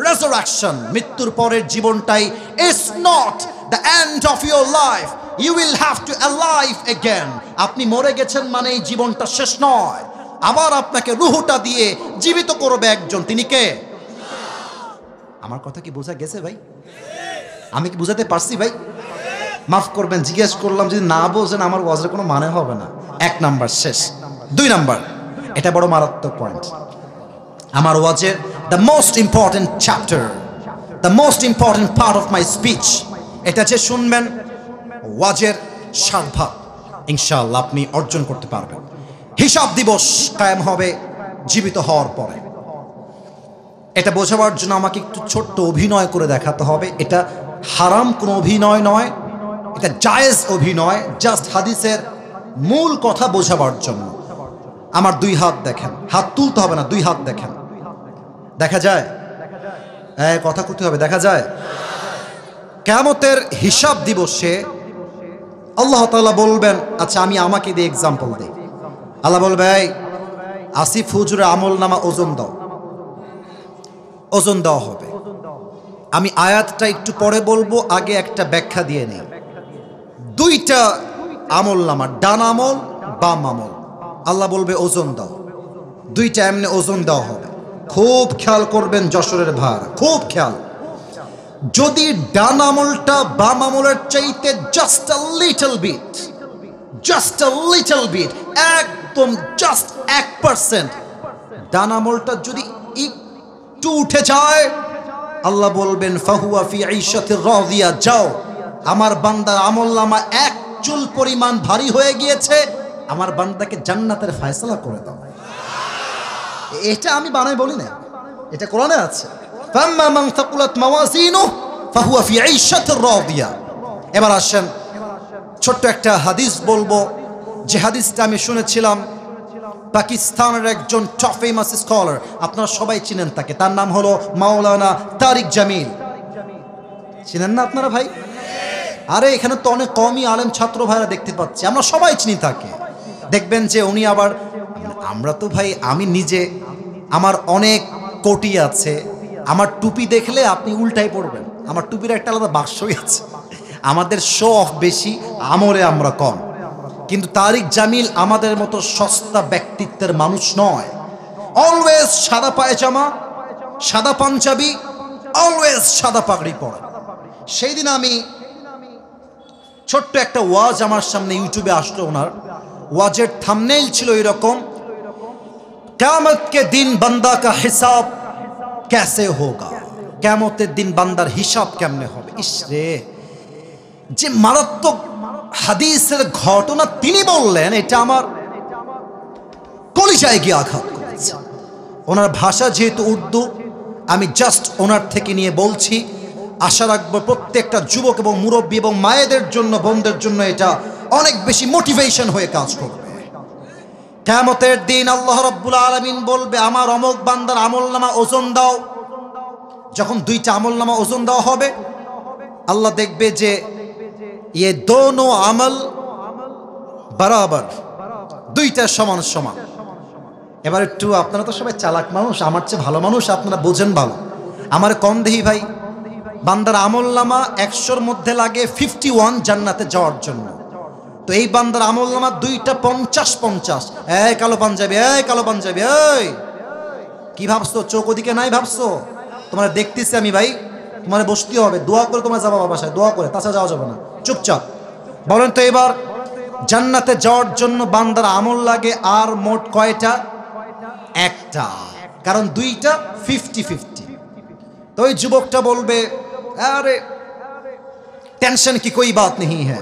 resurrection. মৃত্যুর পরের জীবনটাই is not the end of your life. You will have to alive again. আপনি মরে গেছেন মানে এই জীবনটা শেষ নয়, আবার আপনাকে রুহটা দিয়ে জীবিত করবে একজন, তিনি কে? আমার কথা কি বোঝা গেছে ভাই? আমি কি বুঝাতে পারছি ভাই? মাফ করবেন, জিজ্ঞেস করলাম, যদি না বোঝেন আমার ওয়াজের কোনো মানে হবে না। 1 নাম্বার শেষ। 2 নাম্বার, এটা বড় মারাত্মক পয়েন্ট আমার ওয়াজের, the most important chapter, the most important part of my speech. এটা যে শুনবেন ওয়াজের 7 ভাগ ইনশাআল্লাহ আপনি অর্জন করতে পারবেন। হিসাব দিবস কায়েম হবে জীবিত হওয়ার পরে। এটা বোঝাবার জন্য আমাকে একটু ছোট্ট অভিনয় করে দেখাতে হবে। এটা হারাম কোনো অভিনয় নয়, এটা জায়েজ অভিনয়, জাস্ট হাদিসের মূল কথা বোঝাবার জন্য। আমার 2 হাত দেখেন, হাত তুলতে হবে না, 2 হাত দেখেন, দেখা যায়? কথা করতে হবে, দেখা যায়? কিয়ামতের হিসাব দিবসে আল্লাহ তাআলা বলবেন, আচ্ছা আমি আমাকে দিয়ে এক্সাম্পল দিই। আল্লাহ বলবে, এই আসিফ হুজুরের আমল নামা ওজন দাও। ওজন দেওয়া হবে। আমি আয়াতটা একটু পরে বলবো, আগে একটা ব্যাখ্যা দিয়ে নেই। 2টা আমল নামা, ডান আমল, বাম আমল। আল্লাহ বলবে ওজন দাও, 2টা এমনি ওজন দেওয়া হবে। খুব খেয়াল করবেন যশোরের ভার, খুব খেয়াল। যদি ডান আমলটা বাম আমলের চাইতে just a little bit, just a little bit, একদম জাস্ট 1%, ডান আমলটা যদি একটু উঠে যায় আল্লাহ বলবেন ফাহুয়া ফি ঈশাতির রাদিয়া, যাও আমার বান্দার আমলনামা এক চুল পরিমাণ ভারী হয়ে গিয়েছে, আমার বান্দাকে জান্নাতের ফয়সালা করে দাও। এটা আমি বানাই বলি না, এটা কোরআনে আছে। ফাম্মা মান তাকুলাত মাওয়াজিনুহু ফাহুয়া ফি ঈশাতির রাদিয়া। এবার আসেন ছোট্ট একটা হাদিস বলবো, যে হাদিসটা আমি শুনেছিলাম পাকিস্তানের একজন টপ ফেমাস স্কলার, আপনারা সবাই চিনেন তাকে, তার নাম হলো মাওলানা তারিক জামিল। চিনেন না আপনারা ভাই? আরে এখানে তো অনেক কমই আলেম ছাত্র ভাইরা দেখতে পাচ্ছি, আমরা সবাই চিনি তাকে। দেখবেন যে উনি আবার, আমরা তো ভাই, আমি নিজে আমার অনেক কোটি আছে, আমার টুপি দেখলে আপনি উল্টাই পড়বেন, আমার টুপির একটা আলাদা বাক্সই আছে। আমাদের শো অফ বেশি, আমলে আমরা কম। কিন্তু তারিক জামিল আমাদের মতো সস্তা ব্যক্তিত্বের মানুষ নয়। অলওয়েজ সাদা পায়জামা, সাদা পাঞ্জাবি, অলওয়েজ সাদা পাগড়ি পরা। সেই দিন আমি ছোট্ট একটা ওয়াজ আমার সামনে ইউটিউবে আসলো, ওনার ওয়াজের থাম্বনেইল ছিল এরকম, কিয়ামত কে দিন বান্দা কা হিসাব कैसे होगा, কিয়ামতের দিন বান্দার হিসাব কেমনে হবে। ইসরে, যে মারাত্মক হাদিসের ঘটনা তিনি বললেন, এটা আমার কলিজায় গিয়ে আঘাত করেছে। ওনার ভাষা যেহেতু উর্দু, আমি জাস্ট ওনার থেকে নিয়ে বলছি। আশা রাখবো প্রত্যেকটা যুবক এবং মুরব্বী এবং মায়েদের জন্য, বোনদের জন্য এটা অনেক বেশি মোটিভেশন হয়ে কাজ করবে। কিয়ামতের দিন আল্লাহ রাব্বুল আলামিন বলবে, আমার অমুক বান্দার আমলনামা ওজন দাও। যখন দুইটা আমলনামা ওজন দেওয়া হবে, আল্লাহ দেখবে যে ये दोनों আমল বরাবর, দুইটা সমান সমান। এবার একটু, আপনারা তো সবাই চালাক মানুষ, আমার চেয়ে ভালো মানুষ, আপনারা বোঝেন ভালো। আমার কম দেহি ভাই, বান্দার আমলনামা 100-র মধ্যে লাগে 51 জান্নাতে যাওয়ার জন্য। তো এই বান্দার আমলনামা দুইটা 50-50। এই কালো পাঞ্জাবি, এই কালো পাঞ্জাবি, এই কি ভাবছো? চোখ ওদিকে নাই ভাবছো? তোমরা দেখতেছি আমি ভাই, তোমার বসতে হবে, দোয়া করে তোমরা যাবা বাসায়, দোয়া করে, তাছাড়া যাওয়া যাবে না। চুপচাপ বলেন তো এবার, জান্নাতে যাওয়ার জন্য বান্দার আমল লাগে আর মোট কয়টা? একটা, কারণ দুইটা 50-50। তো ওই যুবকটা বলবে, আরে टेंशन की कोई बात नहीं है,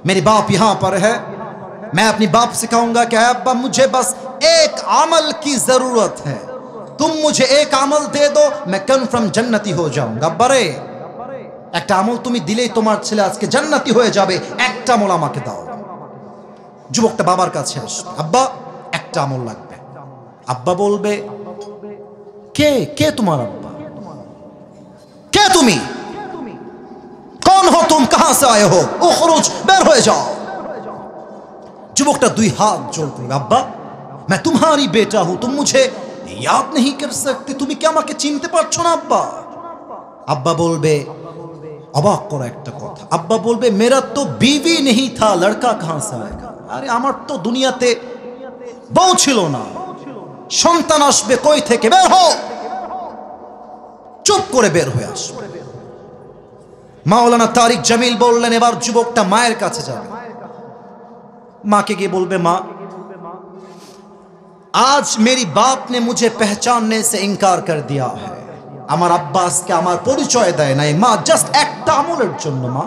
मेरे बाप यहाँ पर है, मैं अपनी बाप से कहूंगा कि अब्बा मुझे बस एक अमल की जरूरत है, तुम मुझे एक अमल दे दो, मैं कन्फर्म जन्नती हो जाऊंगा। अब्बा रे, একটা আমল তুমি দিলেই তোমার ছেলে আজকে জান্নাতি হয়ে যাবে, একটা আমল আমাকে দাও। যুবকটা বাবার কাছে আসে, আব্বা একটা আমল লাগবে। আব্বা বলবে, কে কে তোমার আব্বা? কে তুমি? कौन हो तुम, कहां से आए हो, उखरुज, বের হয়ে যাও। যুবকটা দুই হাত জোড় করে, আব্বা मैं तुम्हारी बेटा हूं, तुम मुझे याद नहीं कर सकते, তুমি কি আমাকে চিনতে পারছো না আব্বা? আব্বা বলবে, অবাক করা একটা কথা, আব্বা বলবে, मेरा तो बीवी नहीं था, लड़का कहां से आएगा। আরে আমার তো দুনিয়াতে বউ ছিল না, সন্তান আসবে কই থেকে? বের হও। চুপ করে বের হয়ে আসবে। মাওলানা তারিক জামিল বললেন, এবার যুবকটা মায়ের কাছে যাবে, মাকে গিয়ে বলবে, মা आज मेरी बाप ने मुझे पहचानने से इनकार कर दिया है, আমার আব্বা আজকে আমার পরিচয় দেয় নাই মা, জাস্ট একটা আমলের জন্য মা,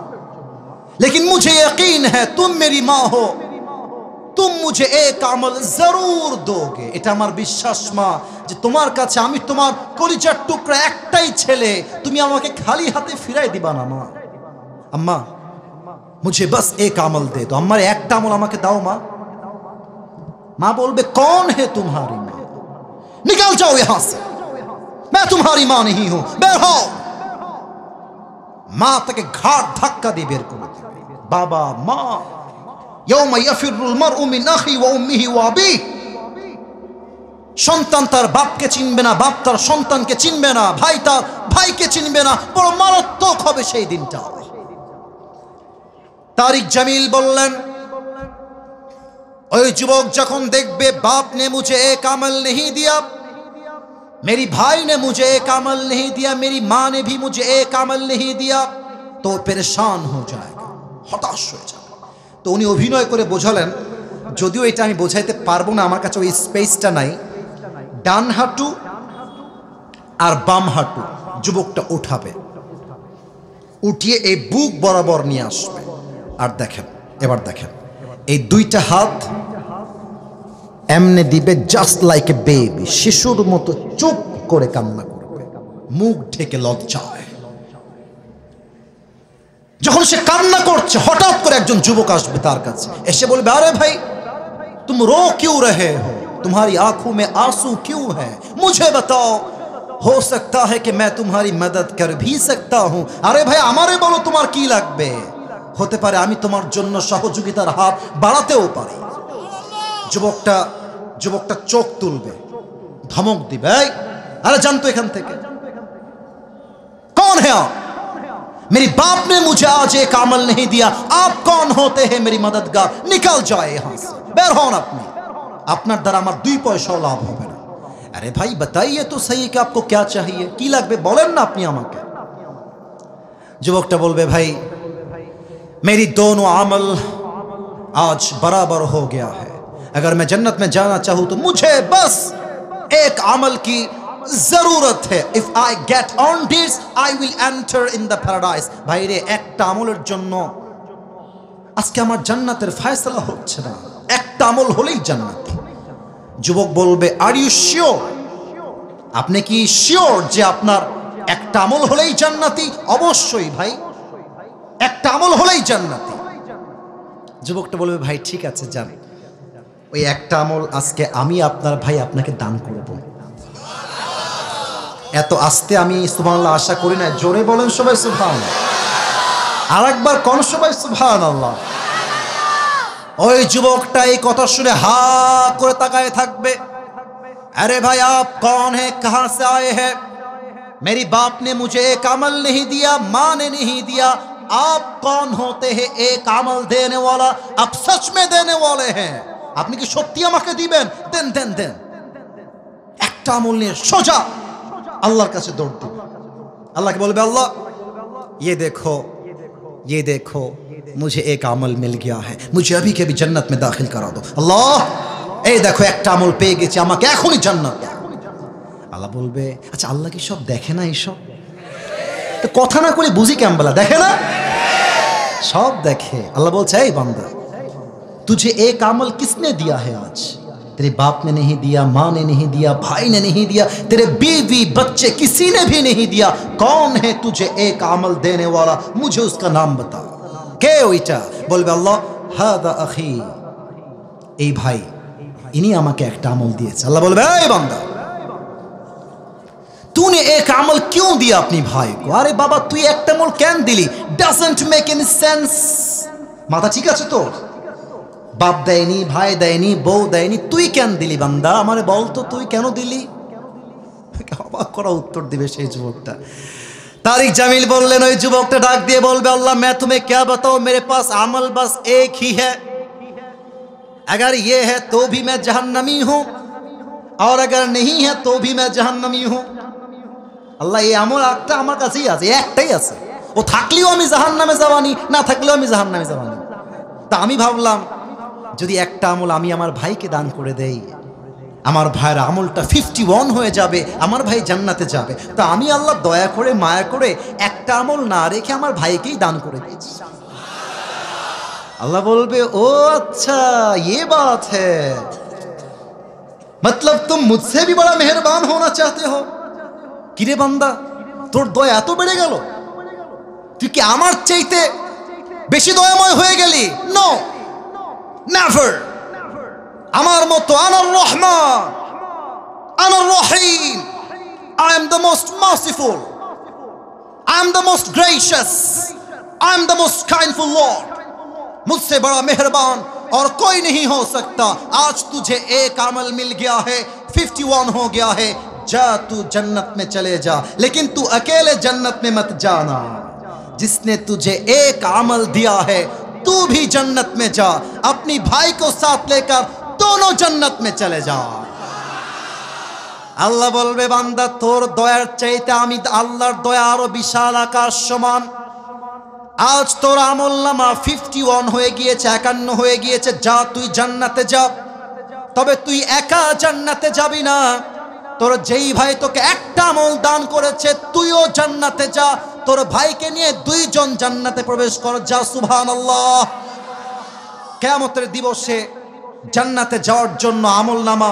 लेकिन मुझे यकीन है तुम मेरी माँ हो, तुम मुझे एक আমল जरूर दोगे। এটা আমার বিশ্বাস মা, যে তোমার কাছে আমি তোমার কলিজার টুকরা একটাই ছেলে, তুমি আমাকে খালি হাতে ফিরাই দিবা না মা। আম্মা मुझे बस एक আমল दे दो, আমার একটা আমল আমাকে দাও মা। মা বলবে, कौन है तुम्हारी माँ, निकल जाओ यहां से, मैं तुम्हारी माँ नहीं हूं, বের হও। মা তাকে ঘাট ধাক্কা দিয়ে বের করে দেবে। বাবা মা, ইয়াউমা ইয়াফিরুল মারউ মিন আখি ওয়া উম্মিহি ওয়া আবিহি, সন্তান তার বাপকে চিনবে না, বাপ তার সন্তানকে চিনবে না, ভাই তার ভাইকে চিনবে না, বড় মারাত্মক হবে সেই দিনটা। তারিক জামিল বললেন, ওই যুবক যখন দেখবে बाप ने मुझे एक अमल नहीं दिया, मेरी भाई ने मुझे एक अमल नहीं दिया, मेरी माँ ने भी मुझे एक अमल नहीं दिया, तो परेशान हो जाएगा, হতাশ হয়ে যাবে। তো উনি অভিনয় করে বোঝালেন, যদিও এটা আমি বোঝাইতে পারবো না, আমার কাছে ওই স্পেসটা নাই, ডান হাঁটু আর বাম হাঁটু যুবকটা উঠাবে, উঠিয়ে এই বুক বরাবর নিয়ে আসবে। আর দেখেন, এবার দেখেন, এই দুইটা হাত এমনে দিবে, জাস্ট লাইক এ বেবি, শিশুর মতো চুপ করে কান্না করবে, মুখ ঢেকে লজ্জায়। যখন সে কান্না করছে, হঠাৎ করে একজন যুবক আসবে তার কাছে, এসে বলবে, আরে ভাই तुम रो क्यों रहे हो, तुम्हारी आंखों में आंसू क्यों है, मुझे बताओ, हो सकता है कि मैं तुम्हारी मदद कर भी सकता हूं। अरे भाई আমারে বলো তোমার কি লাগবে, হতে পারে আমি তোমার জন্য সহযোগিতার হাত বাড়াতেও পারি। যুবকটা চোখ তুলবে, ধমক দিবে, এই আরে জানতো এখান থেকে, कौन है आप, मेरी बाप ने मुझे आज एक अमल नहीं दिया, आप कौन होते हैं मेरी मददगार, निकल जाए यहां से, বের হন আপনি, আপনার দ্বারা আমার 2 পয়সাও লাভ হবে না। अरे भाई बताइए तो सही कि आपको क्या चाहिए, কি লাগবে বলেন না আপনি আমাকে। যুবকটা বলবে, ভাই मेरी दोनों अमल आज बराबर हो गया है, अगर मैं जन्नत में जाना चाहूं तो मुझे बस एक अमल की जरूरत है, if I get on this I will enter in the paradise. ভাই রে, একটা আমলের জন্য আজকে আমার জান্নাতের ফয়সালা হচ্ছে না, একটা আমল হলেই জান্নাত। যুবক বলবে, আর ইউ শিওর, আপনি কি শিওর যে আপনার একটা আমল হলেই জান্নাতি? অবশ্যই ভাই, একটা আমল হলেই জান্নাতি। যুবকটা বলবে, ভাই ঠিক আছে যান, ওই একটা আমল আজকে আমি আপনার ভাই আপনাকে দান করব। এত আস্তে আমি সুবহানাল্লাহ আশা করি না, জোরে বলেন সবাই সুবহানাল্লাহ, আরেকবার কোন সবাই সুবহানাল্লাহ। ওই যুবকটা এই কথা শুনে হা করে তাকায় থাকবে। अरे भाई आप कौन है, कहां से आए हैं, मेरी बाप ने मुझे एक अमल नहीं दिया, माँ ने नहीं दिया, आप कौन होते हैं एक अमल देने वाला, आप सच में देने वाले हैं, আপনি কি সত্যি আমাকে দিবেন? দেন দেন দেন। একটা আমল নিয়ে সোজা আল্লাহর কাছে দৌড় দিবে। আল্লাহকে বলবে, আল্লাহ ये देखो मुझे एक अमल मिल गया है, मुझे अभी के भी जन्नत में दाखिल करा दो। আল্লাহ এই দেখো একটা আমল পেয়ে গেছি, আমাকে এখনই জান্নাত দাও। আল্লাহ বলবে, আচ্ছা আল্লাহ কি সব দেখে না? এইসব তো কথা না করে বুঝি কেমন বলা, দেখে না? সব দেখে। আল্লাহ বলছে, এই বান্দা तुझे एक अमल किसने दिया है आज, तेरे बाप ने नहीं दिया, माँ ने नहीं दिया, भाई ने नहीं दिया, तेरे बीवी बच्चे किसी ने भी नहीं दिया, कौन है तुझे एक अमल देने वाला, मुझे उसका नाम बता। কে ওইটা? বলবে আল্লাহ, হাদা আখি, এই ভাই, ইনি আমাকে একটা আমল দিয়েছে। আল্লাহ বলবে, এই বান্দা तूने एक अमल क्यों दिया अपनी भाई को? अरे बाबा তুই একটা আমল কেন দিলি? doesn't make any sense। মাথা ঠিক আছে তো? বাপ দেয়নি, ভাই দেয়নি, বউ দেয়নি, তুই কেন দিলি বান্দা? আমারে বল তো তুই কেন দিলি? অবাক করা উত্তর দিবে সেই যুবকটা। तारिक जमील बोललेन, ওই যুবকটা ডাক দিয়ে বলবে, अल्लाह मैं तुम्हें क्या बताऊं, मेरे पास अमल बस एक ही है, अगर ये है तो भी मैं जहन्नमी हूं, और अगर नहीं है तो भी मैं जहन्नमी हूं। अल्लाह ये আমল একটা আমার কাছেই আছে, একটাই আছে, ও থাকলেও আমি জাহান্নামে যাবানি, না থাকলেও আমি জাহান্নামে যাবানি। তা আমি ভাবলাম যদি একটা আমল আমি আমার ভাইকে দান করে দেই, আমার ভাইয়ের আমলটা 51 হয়ে যাবে, আমার ভাই জান্নাতে যাবে। তা আমি আল্লাহ দয়া করে মায়া করে একটা আমল না রেখে আমার ভাইকেই দান করে দিয়েছি। अल्लाह बोलबे, ओ अच्छा ये बात है, मतलब तुम मुझसे भी बड़ा मेहरबान होना चाहते हो। কিরে বান্দা, তোর দয়া এত বেড়ে গেল, তুই কি আমার চাইতে বেশি দয়াময় হয়ে গেলি? No, never. আমার মতো আনার রহমান, আনার রহিম, I am the most merciful, I am the most gracious, I am the most kindful Lord, मुझसे बड़ा मेहरबान और कोई नहीं हो सकता। आज तुझे एक अमल मिल गया है, 51 हो गया है, जा तू जन्नत में चले जा, लेकिन तू अकेले जन्नत में मत जाना, जिसने तुझे एक अमल दिया है तू भी जन्नत में जा, अपनी भाई को साथ लेकर दोनों जन्नत में चले जा। আল্লাহ বলবে, বান্দা তোর দয়ার চাইতে আমি আল্লাহর দয়া আরো বিশাল আকাশ সমান। আজ তোর আমলনামা 51 হয়ে গিয়েছে, 51 হয়ে গিয়েছে, যা তুই জান্নাতে যা। তবে তুই একা জান্নাতে যাবি না, তোর যেই ভাই তোকে একটা আমল দান করেছে তুইও জান্নাতে যা, তোর ভাইকে নিয়ে দুইজন জান্নাতে প্রবেশ কর, যা সুবহানাল্লাহ। কিয়ামতের দিবসে জান্নাতে যাওয়ার জন্য আমলনামা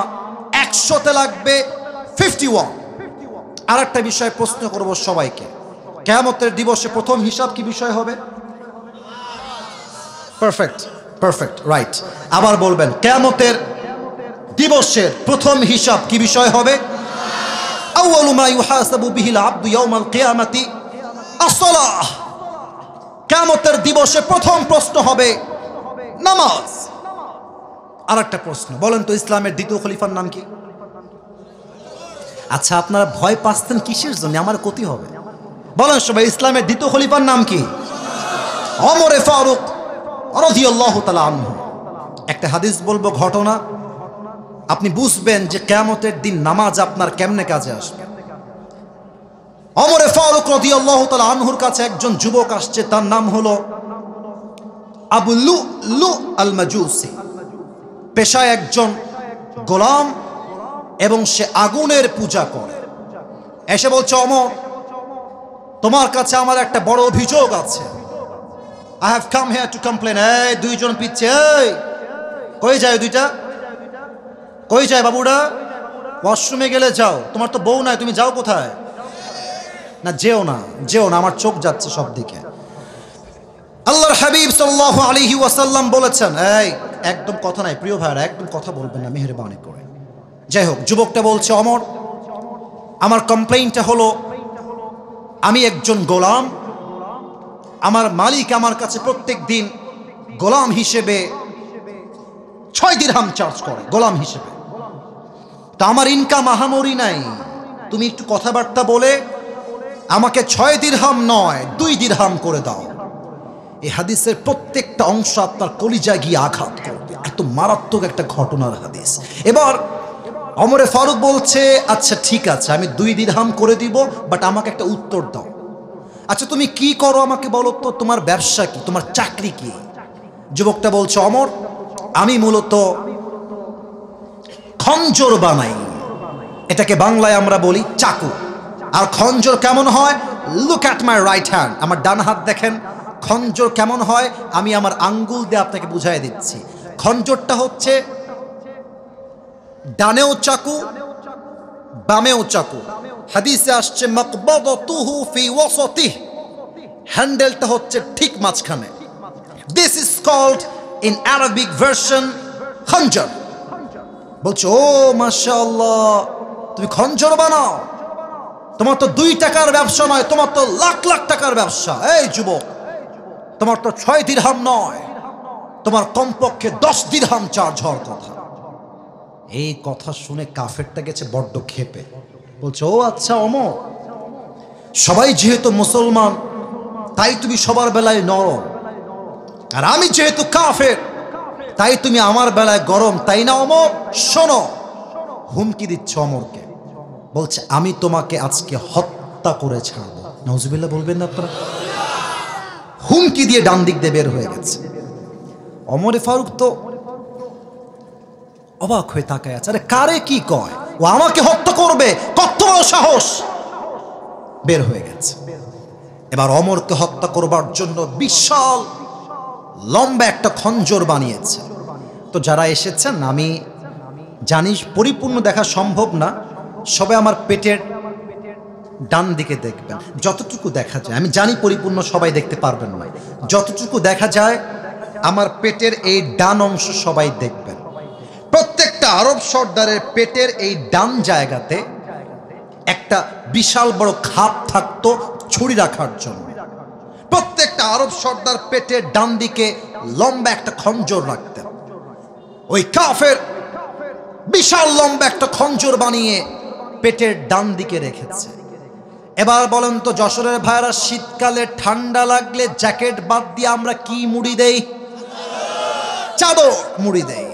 100তে লাগবে 51। আর একটা বিষয় প্রশ্ন করব সবাইকে, কিয়ামতের দিবসে প্রথম হিসাব কি বিষয় হবে? Perfect, perfect, right. আবার বলবেন, কিয়ামতের দিবসের প্রথম হিসাব কি বিষয় হবে? আউয়ালু মা ইউহাসাবু বিহিল আবদু ইয়াউমাল কিয়ামাতি আস-সালাহ। কিয়ামতের দিবসে প্রথম প্রশ্ন হবে নামাজ। আর একটা প্রশ্ন, বলেন তো ইসলামের দ্বিতীয় খলিফার নাম কি? আচ্ছা, আপনারা ভয় পাচ্ছেন কিসের জন্য? আমার ক্ষতি হবে। বলেন সবাই, ইসলামের দ্বিতীয় খলিফার নাম কি? ওমর ফারুক রাদিয়াল্লাহু তাআলা আনহু। একটা হাদিস বলবো, ঘটনা, আপনি বুঝবেন যে কিয়ামতের দিন নামাজ আপনার কেমনে কাজে আসবে। ওমর ফারুক রাদিয়াল্লাহু তাআলা আনহুর কাছে একজন যুবক আসছে, তার নাম হলো আবু লুলু আল মাজুসি। পেশায় একজন গোলাম এবং সে আগুনের পূজা করে। এসে বলছে, ওমর, তোমার কাছে আমার একটা বড় অভিযোগ আছে। I have come here to complain. এই দুইজন পিচ্ছে, এই কই যায় দুইটা? কই যায় বাবুরা? ওয়াশরুমে গেলে যাও, তোমার তো বউ নাই, তুমি যাও কোথায়? না যেও না, যেও না, আমার চোখ যাচ্ছে সব দিকে। আল্লাহর হাবিব সাল্লাল্লাহু আলাইহি ওয়াসাল্লাম বলেছেন, এই একদম কথা নাই প্রিয় ভাইরা, একদম কথা বলবেন না মেহেরবানি করে। যাই হোক, যুবকটা বলছে, ওমর, আমার কমপ্লেইনটা হলো, আমি একজন গোলাম, আমার মালিক আমার কাছে প্রত্যেক দিন গোলাম হিসেবে 6 দিরহাম চার্জ করে, গোলাম হিসেবে। তা আমার ইনকাম আহামরি নাই, তুমি একটু কথাবার্তা বলে আমাকে 6 দিরহাম নয় 2 দিরহাম করে দাও। এই হাদিসের প্রত্যেকটা অংশ আপনার কলিজায় গিয়ে আঘাত করবে, এত মারাত্মক একটা ঘটনার হাদিস। এবার ওমরে ফারুক বলছে, আচ্ছা ঠিক আছে, আমি 2 দিরহাম করে দিব, বাট আমাকে একটা উত্তর দাও। আচ্ছা তুমি কি করো আমাকে বলো তো, তোমার ব্যবসা কি, তোমার চাকরি কি? যুবকটা বলছে, ওমর, আমি মূলত খঞ্জর বানাই, এটাকে বাংলায় আমরা বলি চাকু। আর খঞ্জর কেমন হয়? Look at my right hand, আমার ডান হাত দেখেন, খঞ্জর কেমন হয় আমি আমার আঙ্গুল দিয়ে আপনাকে বুঝাই দিচ্ছি। খঞ্জরটা হচ্ছে ডানেও চাকু বামেও চাকু। হাদিসে আসছে মাকবাদাতুহু ফি ওয়াসাতিহি, হ্যান্ডেলটা হচ্ছে ঠিক মাঝখানে। This is called in Arabic version খঞ্জর। বলছো, ও মাশাআল্লাহ, তুমি খঞ্জর বানাও, তোমার তো 2 টাকার ব্যবসা নয়, তোমার তো লাখ লাখ টাকার ব্যবসা। এই যুবক, তোমার তো 6 দিরহাম নয়, তোমার কমপক্ষে 10 দিরহাম চার্জ হওয়ার কথা। এই কথা শুনে কাফেরটা গেছে বড্ড ক্ষেপে, বলছে, ও আচ্ছা ওমর, সবাই যেহেতু মুসলমান তাই তুমি সবার বেলায় নরম, আর আমি যেহেতু কাফের তাই তুমি আমার বেলায় গরম, তাই না ওমর? শোনো, হুমকি দিচ্ছে ওমরকে, বলছে, আমি তোমাকে আজকে হত্যা করে ছাড়বো। নাউজুবিল্লাহ বলবেন না আপনারা? হুমকি দিয়ে ডান দিক দিয়ে বের হয়ে গেছে। ওমরে ফারুক তো অবাক হয়ে তাকায় আছে, আরে কারে কি কয়, ও আমাকে হত্যা করবে, কত বড় সাহস! বের হয়ে গেছে। এবার ওমরকে হত্যা করবার জন্য বিশাল লম্বা একটা খঞ্জর বানিয়েছে। তো যারা এসেছেন, আমি জানি পরিপূর্ণ দেখা সম্ভব না, সবাই আমার পেটের ডান দিকে দেখবেন, যতটুকু দেখা যায়। আমি জানি পরিপূর্ণ সবাই দেখতে পারবেন না, যতটুকু দেখা যায় আমার পেটের এই ডান অংশ সবাই দেখবেন। প্রত্যেকটা আরব সর্দারের পেটের এই ডান জায়গাতে একটা বিশাল বড় খাপ থাকতো ছুরি রাখার জন্য। প্রত্যেকটা আরব সর্দার পেটের ডান দিকে লম্বা একটা খঞ্জর রাখতেন। ওই কাফের বিশাল লম্বা একটা খঞ্জর বানিয়ে পেটের ডান দিকে রেখেছে। এবার বলেন তো যশোরের ভাইরা, শীতকালে ঠান্ডা লাগলে জ্যাকেট বাদ দিয়ে আমরা কি মুড়ি দেই? চাদর মুড়ি দেই।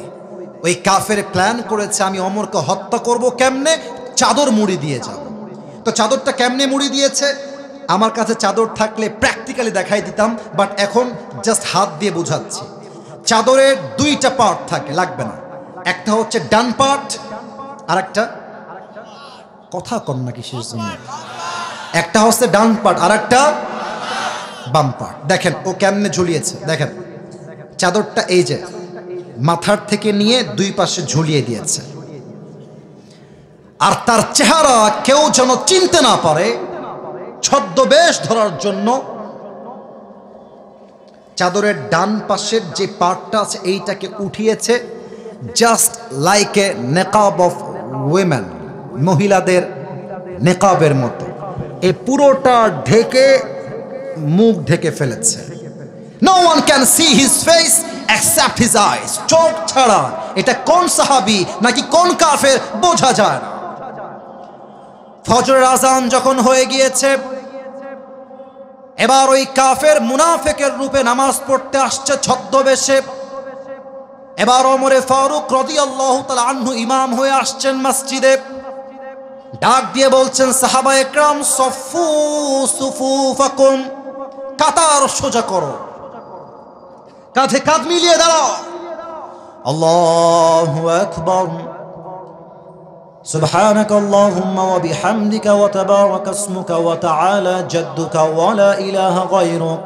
ওই কাফের প্ল্যান করেছে, আমি ওমরকে হত্যা করব কেমনে? চাদর মুড়ি দিয়ে যাব। তো চাদরটা কেমনে মুড়ি দিয়েছে? আমার কাছে চাদর থাকলে প্র্যাকটিক্যালি দেখাই দিতাম, বাট এখন জাস্ট হাত দিয়ে বোঝাচ্ছি। চাদরের 2টা পার্ট থাকে, লাগবে না। একটা হচ্ছে ডান পার্ট আর একটা কথা কন না কিসের জন্য? একটা হচ্ছে ডান পাট আর একটা বাম পাট। দেখেন ও কেমনে ঝুলিয়েছে, দেখেন চাদরটা এই যে মাথার থেকে নিয়ে দুই পাশে ঝুলিয়ে দিয়েছে, আর তার চেহারা কেউ যেন চিনতে না পারে ছদ্মবেশ ধরার জন্য চাদরের ডান পাশের যে পার্টটা আছে এইটাকে উঠিয়েছে, জাস্ট লাইক এ নেকাব অফ উইমেন, মহিলাদের নেকাবের মতো এই পুরোটা ঢেকে মুখ ঢেকে ফেলেছে। No one can see his face except his eyes. চোখ ছাড়া এটা কোন সাহাবী নাকি কোন কাফের বোঝা যায় না। ফজরের আজান যখন হয়ে গিয়েছে, এবার ওই কাফের মুনাফিকের রূপে নামাজ পড়তে আসছে ছদ্মবেশে। এবার ওমরে ফারুক রাদিয়াল্লাহু তাআলা আনহু ইমাম হয়ে আসছেন মসজিদে। ডাক দিয়ে বলছেন, সাহাবা একরাম সফু সুফুফাকুম, কাতার সোজা করো, কাঁধে কাঁধ মিলিয়ে দাঁড়াও। আল্লাহু আকবার, سبحانك اللهم وبحمدك وتبارك اسمك وتعالى جدك ولا إله غيرك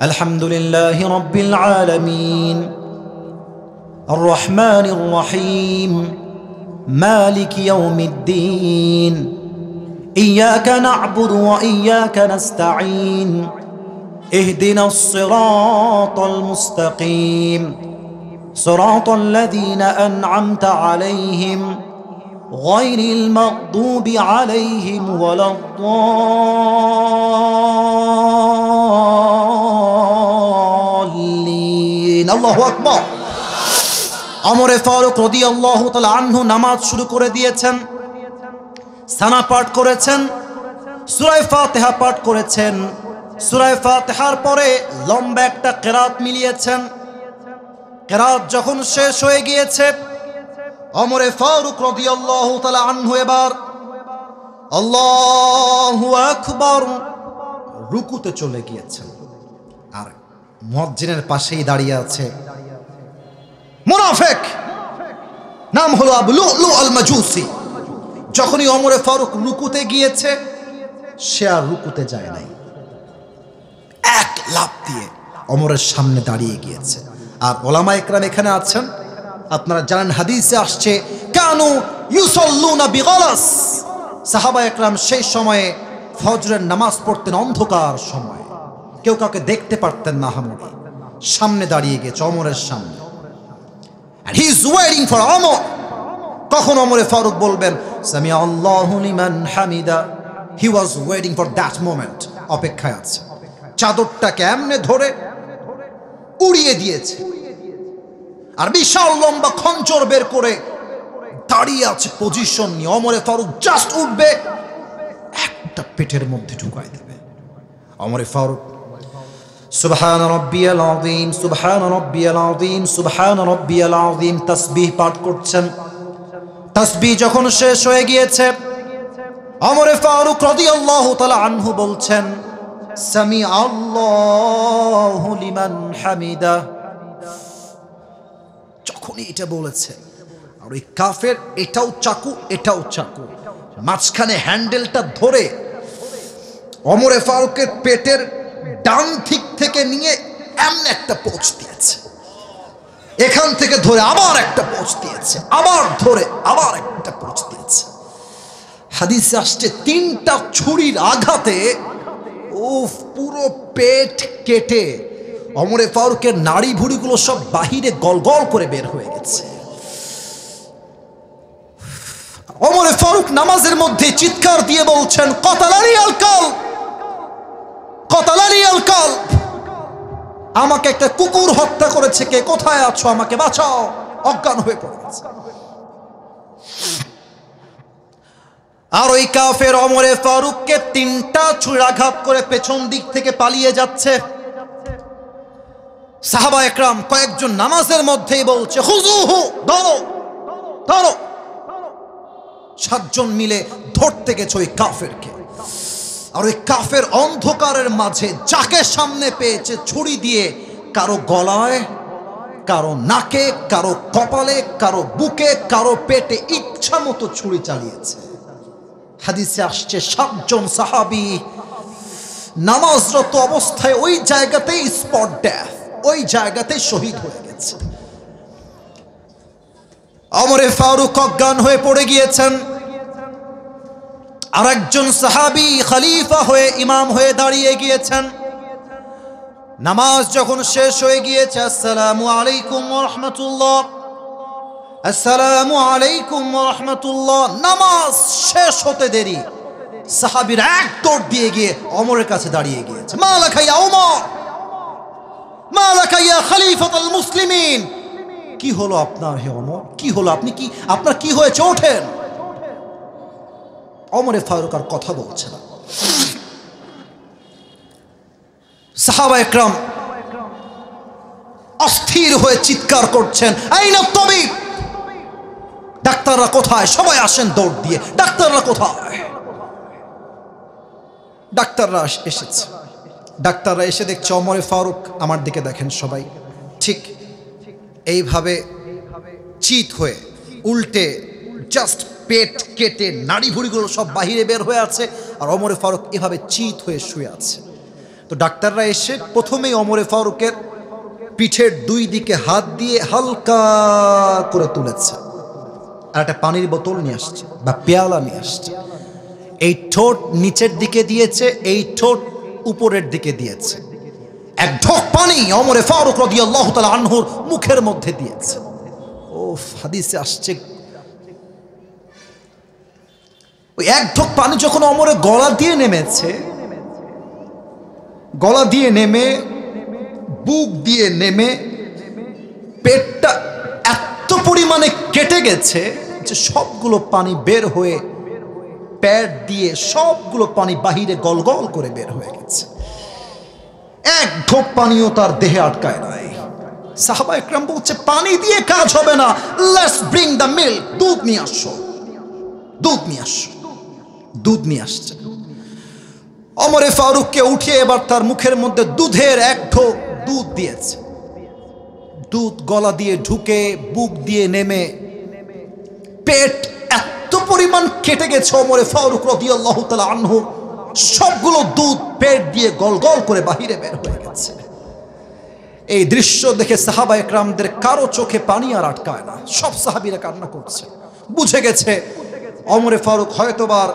الحمد لله رب العالمين الرحمن الرحيم مالك يوم الدين إياك نعبد وإياك نستعين اهدنا الصراط المستقيم صراط الذين أنعمت عليهم غير المغضوب عليهم ولا الضالين الله أكبر। ওমরে ফারুক রাদিয়াল্লাহু তাআলা আনহু নামাজ শুরু করে দিয়েছেন। সানা পাঠ করেছেন, সূরা ফাতিহা পাঠ করেছেন। সূরা ফাতিহার পরে লম্বা একটা কিরাত মিলিয়েছেন। কিরাত যখন শেষ হয়ে গিয়েছে, ওমরে ফারুক রাদিয়াল্লাহু তাআলা আনহু এবার আল্লাহু আকবার রুকুতে চলে গিয়েছেন। আর মুয়াজ্জিনের পাশেই দাঁড়িয়ে আছে মুনাফিক, নাম হলো আবু লুলু আল মাজুসি। যখনই ওমরে ফারুক রুকুতে গিয়েছে, সে আর রুকুতে যায় নাই, এক লাফ দিয়ে ওমরের সামনে দাঁড়িয়ে গিয়েছে। আর ওলামা ইকরাম এখানে আছেন, আপনারা জানেন হাদিসে আসছে কানু ইউসাল্লুনা বিগালাস, সাহাবা ইকরাম সেই সময়ে ফজরের নামাজ পড়তেন অন্ধকার সময়ে, কেউ কাউকে দেখতে পারতেন না। হামুদি সামনে দাঁড়িয়ে গেছে ওমরের সামনে, and he is waiting for Umar. কখন ওমরে ফারুক বলবেন সামিআ আল্লাহু লিমান Hamida, he was waiting for that moment, অপেক্ষায় আছে। চাদরটাকে এমনে ধরে উড়িয়ে দিয়েছে, আর বিশাল লম্বা খঞ্জর বের করে দাঁড়িয়ে আছে পজিশন নিয়ে। ওমরে ফারুক জাস্ট উঠবে, একটা পেটের মধ্যে ঢুকাই দেবে। ওমরে ফারুক সুবহান রাব্বিয়াল আযীম সুবহান রাব্বিয়াল আযীম সুবহান রাব্বিয়াল আযীম তাসবিহ পাঠ করছেন। তাসবিহ যখন শেষ হয়ে গিয়েছে, ওমরে ফারুক রাদিয়াল্লাহু তাআলা আনহু বলছেন সামিআ আল্লাহু লিমান হামিদা। যখনই এটা বলেছে, আর ওই কাফের এটাও চাকু এটাও চাকু, মাঝখানে হ্যান্ডেলটা ধরে ওমরে ফারুকের পেটের ডান দিক থেকে নিয়ে এমন একটা পোঁচ দিয়েছে, এখান থেকে ধরে আবার একটা পোঁচ দিয়েছে, আবার ধরে আবার একটা পোঁচ দিয়েছে। হাদিসে আসছে তিনটা ছুরির আঘাতে পুরো পেট কেটে ওমরে ফারুকের নাড়ি ভুড়িগুলো সব বাহিরে গলগল করে বের হয়ে গেছে। ওমরে ফারুক নামাজের মধ্যে চিৎকার দিয়ে বলছেন কতালানি আল কালব, কতালানি আল কালব, আমাকে একটা কুকুর হত্যা করেছে, কে কোথায় আছো, আমাকে বাঁচাও। অজ্ঞান হয়ে পড়ে গেছে। আর ওই কাফের ওমরে ফারুককে তিনটা ছুরাঘাত করে পেছন দিক থেকে পালিয়ে যাচ্ছে। সাহাবা একরাম কয়েকজন নামাজের মধ্যেই বলছে হুজুহু, ধরো ধরো। সাতজন মিলে ধরতে গেছে ওই কাফেরকে। আর ওই কাফের অন্ধকারের মাঝে যাকে সামনে পেয়েছে ছুরি দিয়ে কারো গলায়, কারো নাকে, কারো কপালে, কারো বুকে, কারো পেটে ইচ্ছা মতো ছুরি চালিয়েছে। হাদিসে আসছে 7 জন সাহাবী নামাজরত অবস্থায় ওই জায়গাতেই স্পট ডেথ, ওই জায়গাতেই শহীদ হয়ে গেছে। ওমরে ফারুক অজ্ঞান হয়ে পড়ে গিয়েছেন। আর একজন সাহাবী খলিফা হয়ে ইমাম হয়ে দাঁড়িয়ে গিয়েছেন। নামাজ যখন শেষ হয়ে গিয়েছে, আসসালামু আলাইকুম ওয়া রাহমাতুল্লাহ, আসসালামু আলাইকুম ওয়া রাহমাতুল্লাহ, নামাজ শেষ হতে দেরি সাহাবীরা এক দৌড় দিয়ে গিয়ে ওমরের কাছে দাঁড়িয়ে গিয়েছে। মালাকা ইয়া ওমর, মালাকা ইয়া খলিফাতুল মুসলিমিন, কি হলো আপনার হে ওমর, কি হলো, আপনি কি, আপনার কি হয়েছে, ওঠেন। ওমরে ফারুক আর কথা বলছে না। সাহাবা একরাম অস্থির হয়ে চিৎকার করছেন, আইনা তাবিব, ডাক্তাররা কোথায়, সবাই আসেন দৌড় দিয়ে, ডাক্তাররা কোথায়। ডাক্তাররা এসেছে। ডাক্তাররা এসে দেখছে ওমরে ফারুক, আমার দিকে দেখেন সবাই, ঠিক এইভাবে চিত হয়ে উল্টে জাস্ট পেট কেটে নাড়ি ভুড়িগুলো সব বাহিরে বের হয়ে আছে, আর ওমরে ফারুক এভাবে চিত হয়ে শুয়ে আছে। তো ডাক্তাররা এসে প্রথমেই ওমরে ফারুকের পিঠের 2 দিকে হাত দিয়ে হালকা করে তুলেছে, আর একটা পানির বোতল নিয়ে আসছে বা পেয়ালা নিয়ে আসছে। এই ঠোঁট নিচের দিকে দিয়েছে, এই ঠোঁট উপরের দিকে দিয়েছে। এক ঢোক পানি ওমরে ফারুক রাদিয়াল্লাহু তাআলা আনহুর মুখের মধ্যে দিয়েছে। ও হাদিসে আসছে, ওই এক ঢোক পানি যখন ওমরের গলা দিয়ে নেমেছে, গলা দিয়ে নেমে বুক দিয়ে নেমে পেটটা এত পরিমাণে কেটে গেছে যে সবগুলো পানি বের হয়ে পেট দিয়ে সবগুলো পানি বাহিরে গলগল করে বের হয়ে গেছে। এক ঢোক পানিও তার দেহে আটকায় নাই। সাহাবা একরাম বলছে, পানি দিয়ে কাজ হবে না, লেটস ব্রিং দ্য মিল্ক, দুধ নিয়ে আসো, দুধ নিয়ে আসো। দুধ নিয়ে আসছে। ওমরে ফারুককে উঠিয়ে এবার তার মুখের মধ্যে দুধের এক ঢোক দুধ দিয়েছে। দুধ গলা দিয়ে ঢুকে বুক দিয়ে নেমে পেট এত পরিমাণ কেটে গেছে ওমরে ফারুক রাদিয়াল্লাহু তাআলা আনহু, সবগুলো দুধ পেট দিয়ে গলগল করে বাহিরে বের হয়ে গেছে। এই দৃশ্য দেখে সাহাবা একরামদের কারো চোখে পানি আর আটকায় না, সব সাহাবীরা কান্না করছে। বুঝে গেছে ওমরে ফারুক হয়তোবার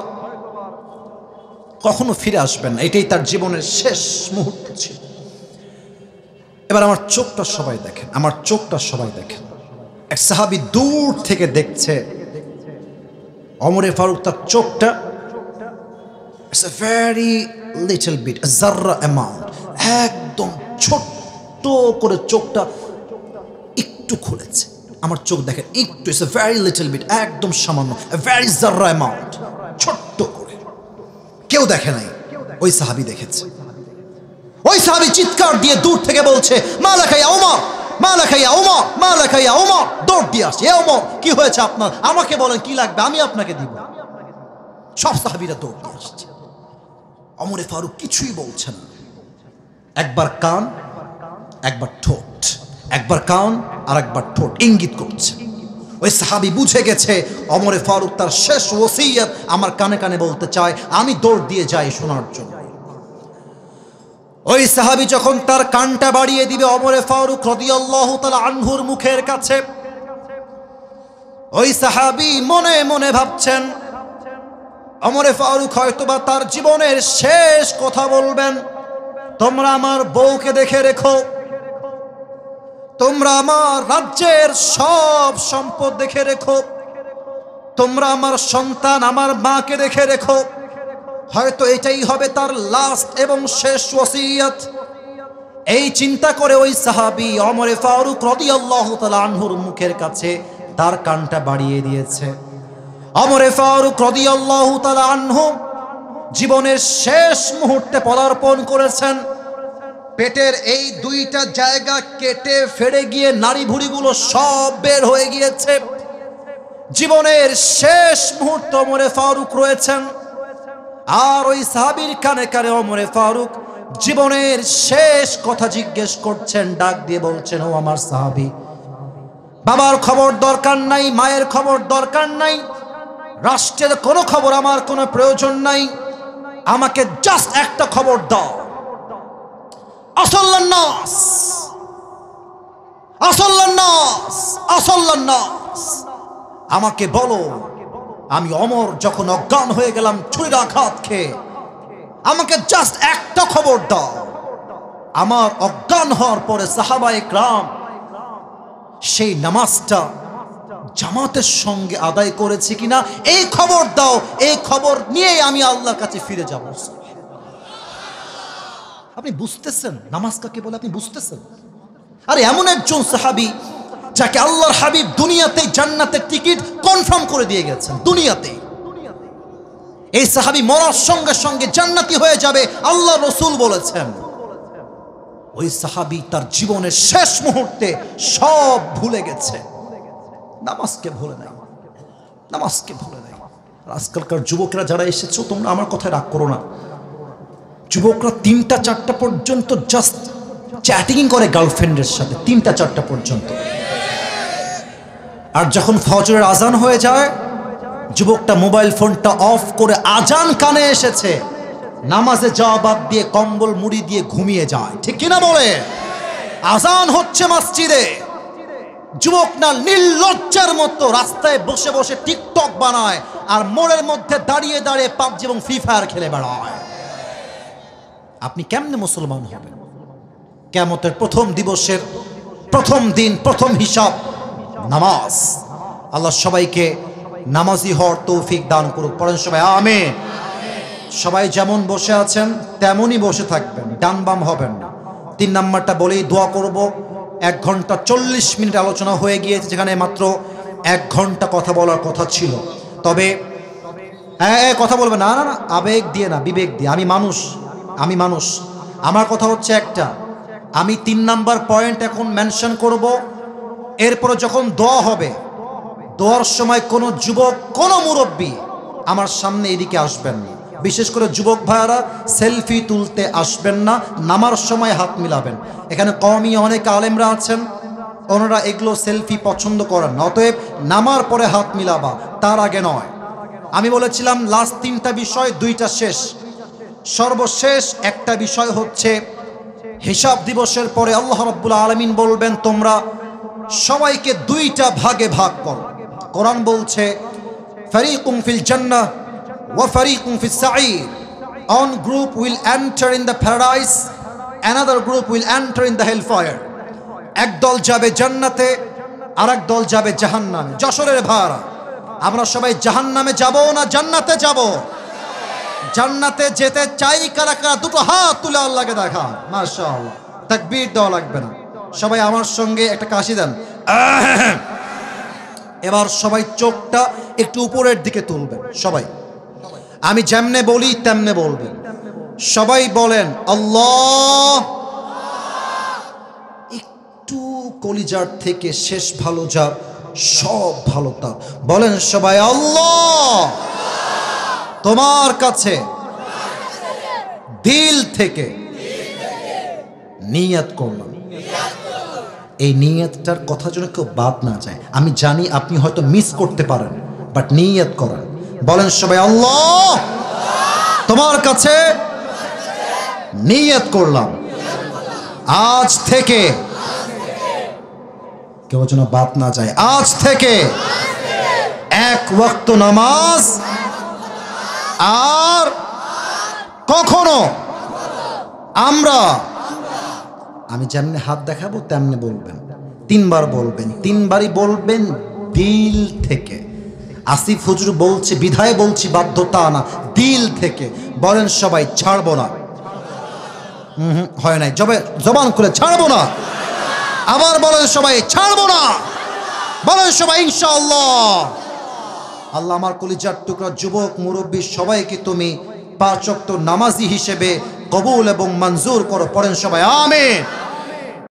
কখনো ফিরে আসবেন না, এটাই তার জীবনের শেষ মুহূর্ত ছিল। এবার আমার চোখটা সবাই দেখেন, আমার চোখটা সবাই দেখেন। এক সাহাবী দূর থেকে দেখছে ওমরে ফারুক, তার চোখটা it's a very little bit, জাররা অ্যামাউন্ট, একদম ছোট্ট করে চোখটা একটু খুলেছে। আমার চোখ দেখেন একটু, it's a very little bit, একদম সামান্য, ভেরি জাররা অ্যামাউন্ট, ছোট্ট করে। কেউ দেখে নাই, ওই সাহাবী দেখেছে। ওই সাহাবী চিৎকার দিয়ে দূর থেকে বলছে, মালাকা ইয়া ওমর, মালাকা ইয়া ওমর, মালাকা ইয়া ওমর, দৌড় দিয়ে আসছে, এ ওমর কি হয়েছে আপনার, আমাকে বলেন কি লাগবে, আমি আপনাকে দিব। সব সাহাবীরা দৌড় দিয়ে আসছে। ওমরে ফারুক কিছুই বলছে না, একবার কান একবার ঠোঁট, একবার কান আর একবার ঠোঁট ইঙ্গিত করছে। ওই সাহাবী বুঝে গেছে ওমরে ফারুক তার শেষ ওসিয়ত আমার কানে কানে বলতে চায়, আমি দৌড় দিয়ে যাই শোনার জন্য। ওই সাহাবী যখন তার কানটা বাড়িয়ে দিবে ওমরে ফারুক রাদিয়াল্লাহু তাআলা আনহুর মুখের কাছে, ওই সাহাবী মনে মনে ভাবছেন ওমরে ফারুক হয়তোবা তার জীবনের শেষ কথা বলবেন, তোমরা আমার বউকে দেখে রেখো, তোমরা আমার রাজ্যের সব সম্পদ দেখে রেখো, তোমরা আমার সন্তান আমার মাকে দেখে রেখো। হয়তো এটাই হবে তার লাস্ট এবং শেষ ওসিয়ত। এই চিন্তা করে ওই সাহাবী ওমরে ফারুক রাদিয়াল্লাহু তাআলা আনহুর মুখের কাছে তার কানটা বাড়িয়ে দিয়েছে। ওমরে ফারুক রাদিয়াল্লাহু তাআলা আনহু জীবনের শেষ মুহূর্তে পদার্পণ করেছেন। পেটের এই 2টা জায়গা কেটে ফেড়ে গিয়ে নাড়ি ভুড়িগুলো সব বের হয়ে গিয়েছে। জীবনের শেষ মুহূর্তে ওমরে ফারুক রয়েছেন। আর ওই সাহাবীর কানে কানে ওমরে ফারুক জীবনের শেষ কথা জিজ্ঞেস করছেন, ডাক দিয়ে বলছেন, ও আমার সাহাবী, বাবার খবর দরকার নাই, মায়ের খবর দরকার নাই, রাষ্ট্রের কোনো খবর আমার কোনো প্রয়োজন নাই, আমাকে জাস্ট একটা খবর দাও। আসল্লান নাস, আসল্লান নাস, আসল্লান নাস, আমাকে বলো আমি ওমর যখন অজ্ঞান হয়ে গেলাম ছুরির আঘাত খেয়ে, আমাকে জাস্ট একটা খবর দাও। আমার অজ্ঞান হওয়ার পরে সাহাবায়ে কেরাম সেই নামাজটা জামাতের সঙ্গে আদায় করেছে কিনা এই খবর দাও, এই খবর নিয়ে আমি আল্লাহর কাছে ফিরে যাব। আপনি বুঝতেছেন নামাজ কাকে বলে? আপনি বুঝতেছেন? আরে এমন একজন সাহাবী যাকে আল্লাহর হাবিব দুনিয়াতে জান্নাতের টিকিট কনফার্ম করে দিয়ে গেছেন দুনিয়াতে। এই সাহাবী মরার সঙ্গে সঙ্গে জান্নাতি হয়ে যাবে আল্লাহ রাসূল বলেছেন। ওই সাহাবী তার জীবনের শেষ মুহূর্তে সব ভুলে গেছে, নামাজকে ভুলে নাই, নামাজকে ভুলে নাই। আজকালকার যুবকরা যারা এসেছো, তোমরা আমার কথায় রাগ করো না। যুবকরা 3টা-4টা পর্যন্ত জাস্ট চ্যাটিং করে গার্লফ্রেন্ডের সাথে, 3টা-4টা পর্যন্ত। আর যখন ফজরের আজান হয়ে যায়, যুবকটা মোবাইল ফোনটা অফ করে, আজান কানে এসেছে, নামাজে যাওয়া বাদ দিয়ে কম্বল মুড়ি দিয়ে ঘুমিয়ে যায়। ঠিক কিনা বলে? আজান হচ্ছে মসজিদে, যুবক না নির্লজ্জার মতো রাস্তায় বসে বসে টিকটক বানায় আর মোড়ের মধ্যে দাঁড়িয়ে দাঁড়িয়ে পাবজি এবং ফ্রি ফায়ার খেলে বেড়ায়। আপনি কেমনে মুসলমান হবেন? কিয়ামতের প্রথম দিবসের প্রথম দিন, প্রথম হিসাব নামাজ। আল্লাহ সবাইকে নামাজি হওয়ার তৌফিক দান করুক। পড়েন সবাই আমিন। সবাই যেমন বসে আছেন তেমনই বসে থাকবেন, ডান বাম হবেন না। 3 নাম্বারটা বলেই দোয়া করব। 1 ঘন্টা 40 মিনিট আলোচনা হয়ে গিয়েছে, যেখানে মাত্র 1 ঘন্টা কথা বলার কথা ছিল। তবে কথা বলবে না, না না, আবেগ দিয়ে না, বিবেক দিয়ে। আমি মানুষ, আমার কথা হচ্ছে একটা। আমি 3 নাম্বার পয়েন্ট এখন মেনশন করব। এরপরে যখন দোয়া হবে, দোয়ার সময় কোনো যুবক, কোনো মুরব্বী আমার সামনে এদিকে আসবেন না। বিশেষ করে যুবক ভাইয়ারা সেলফি তুলতে আসবেন না, নামার সময় হাত মিলাবেন। এখানে কওমি অনেক আলেমরা আছেন, ওনারা এগুলো সেলফি পছন্দ করেন না। অতএব নামার পরে হাত মিলাবা, তার আগে নয়। আমি বলেছিলাম লাস্ট 3টা বিষয়, 2টা শেষ। সর্বশেষ একটা বিষয় হচ্ছে হিসাব দিবসের পরে আল্লাহ রাব্বুল আলামিন বলবেন, তোমরা সবাইকে 2টা ভাগে ভাগ করো। কোরআন বলছে, ফারিকুম ফিল জান্নাহ ওয়া ফারিকুম ফিস সাঈর। One group will enter in the paradise, another group will enter in the hellfire. একদল যাবে জান্নাতে, আরেক দল যাবে জাহান্নামে। যশোরের ভাইরা, আমরা সবাই জাহান্নামে যাব না জান্নাতে যাব? জান্নাতে যেতে চাই কারা কারা? দুটো হাত তুলে আল্লাহকে দেখা। মাশাআল্লাহ, তাকবীর দেওয়া লাগবে না। সবাই আমার সঙ্গে একটা কাশি দেন। এবার সবাই চোখটা একটু উপরের দিকে তুলবেন। সবাই আমি যেমনে বলি তেমনে বলবেন। সবাই বলেন আল্লাহ। একটু কলিজার থেকে শেষ ভালো যার, সব ভালো তার। বলেন সবাই আল্লাহ। তোমার কাছে দিল থেকে নিয়ত করলাম। এই নিয়তটার কথা যেন কেউ বাদ না যায়। আমি জানি আপনি হয়তো মিস করতে পারেন, বাট নিয়ত করেন। বলেন সবাই আল্লাহ, তোমার কাছে নিয়ত করলাম, আজ থেকে কেউ যেন বাদ না যায়। আজ থেকে 1 ওয়াক্ত নামাজ আর কখনো আমরা, আমি যেমনি হাত দেখাবো তেমনি বলবেন। 3 বার বলবেন, 3 বারই বলবেন দিল থেকে। আসিফ হুজুর বলছে বিধায় বলছি, বাধ্যতা না, দিল থেকে। বলেন সবাই ছাড়বো না। হয় নাই, জবান খুলে ছাড়বো না। আবার বলেন সবাই ছাড়বো না। বলেন সবাই ইনশাআল্লাহ। আল্লাহ আমার কলিজার টুকরা যুবক মুরব্বী সবাইকে তুমি 5 ওয়াক্ত নামাজি হিসেবে কবুল এবং মঞ্জুর করো। পড়েন সবাই আমিন।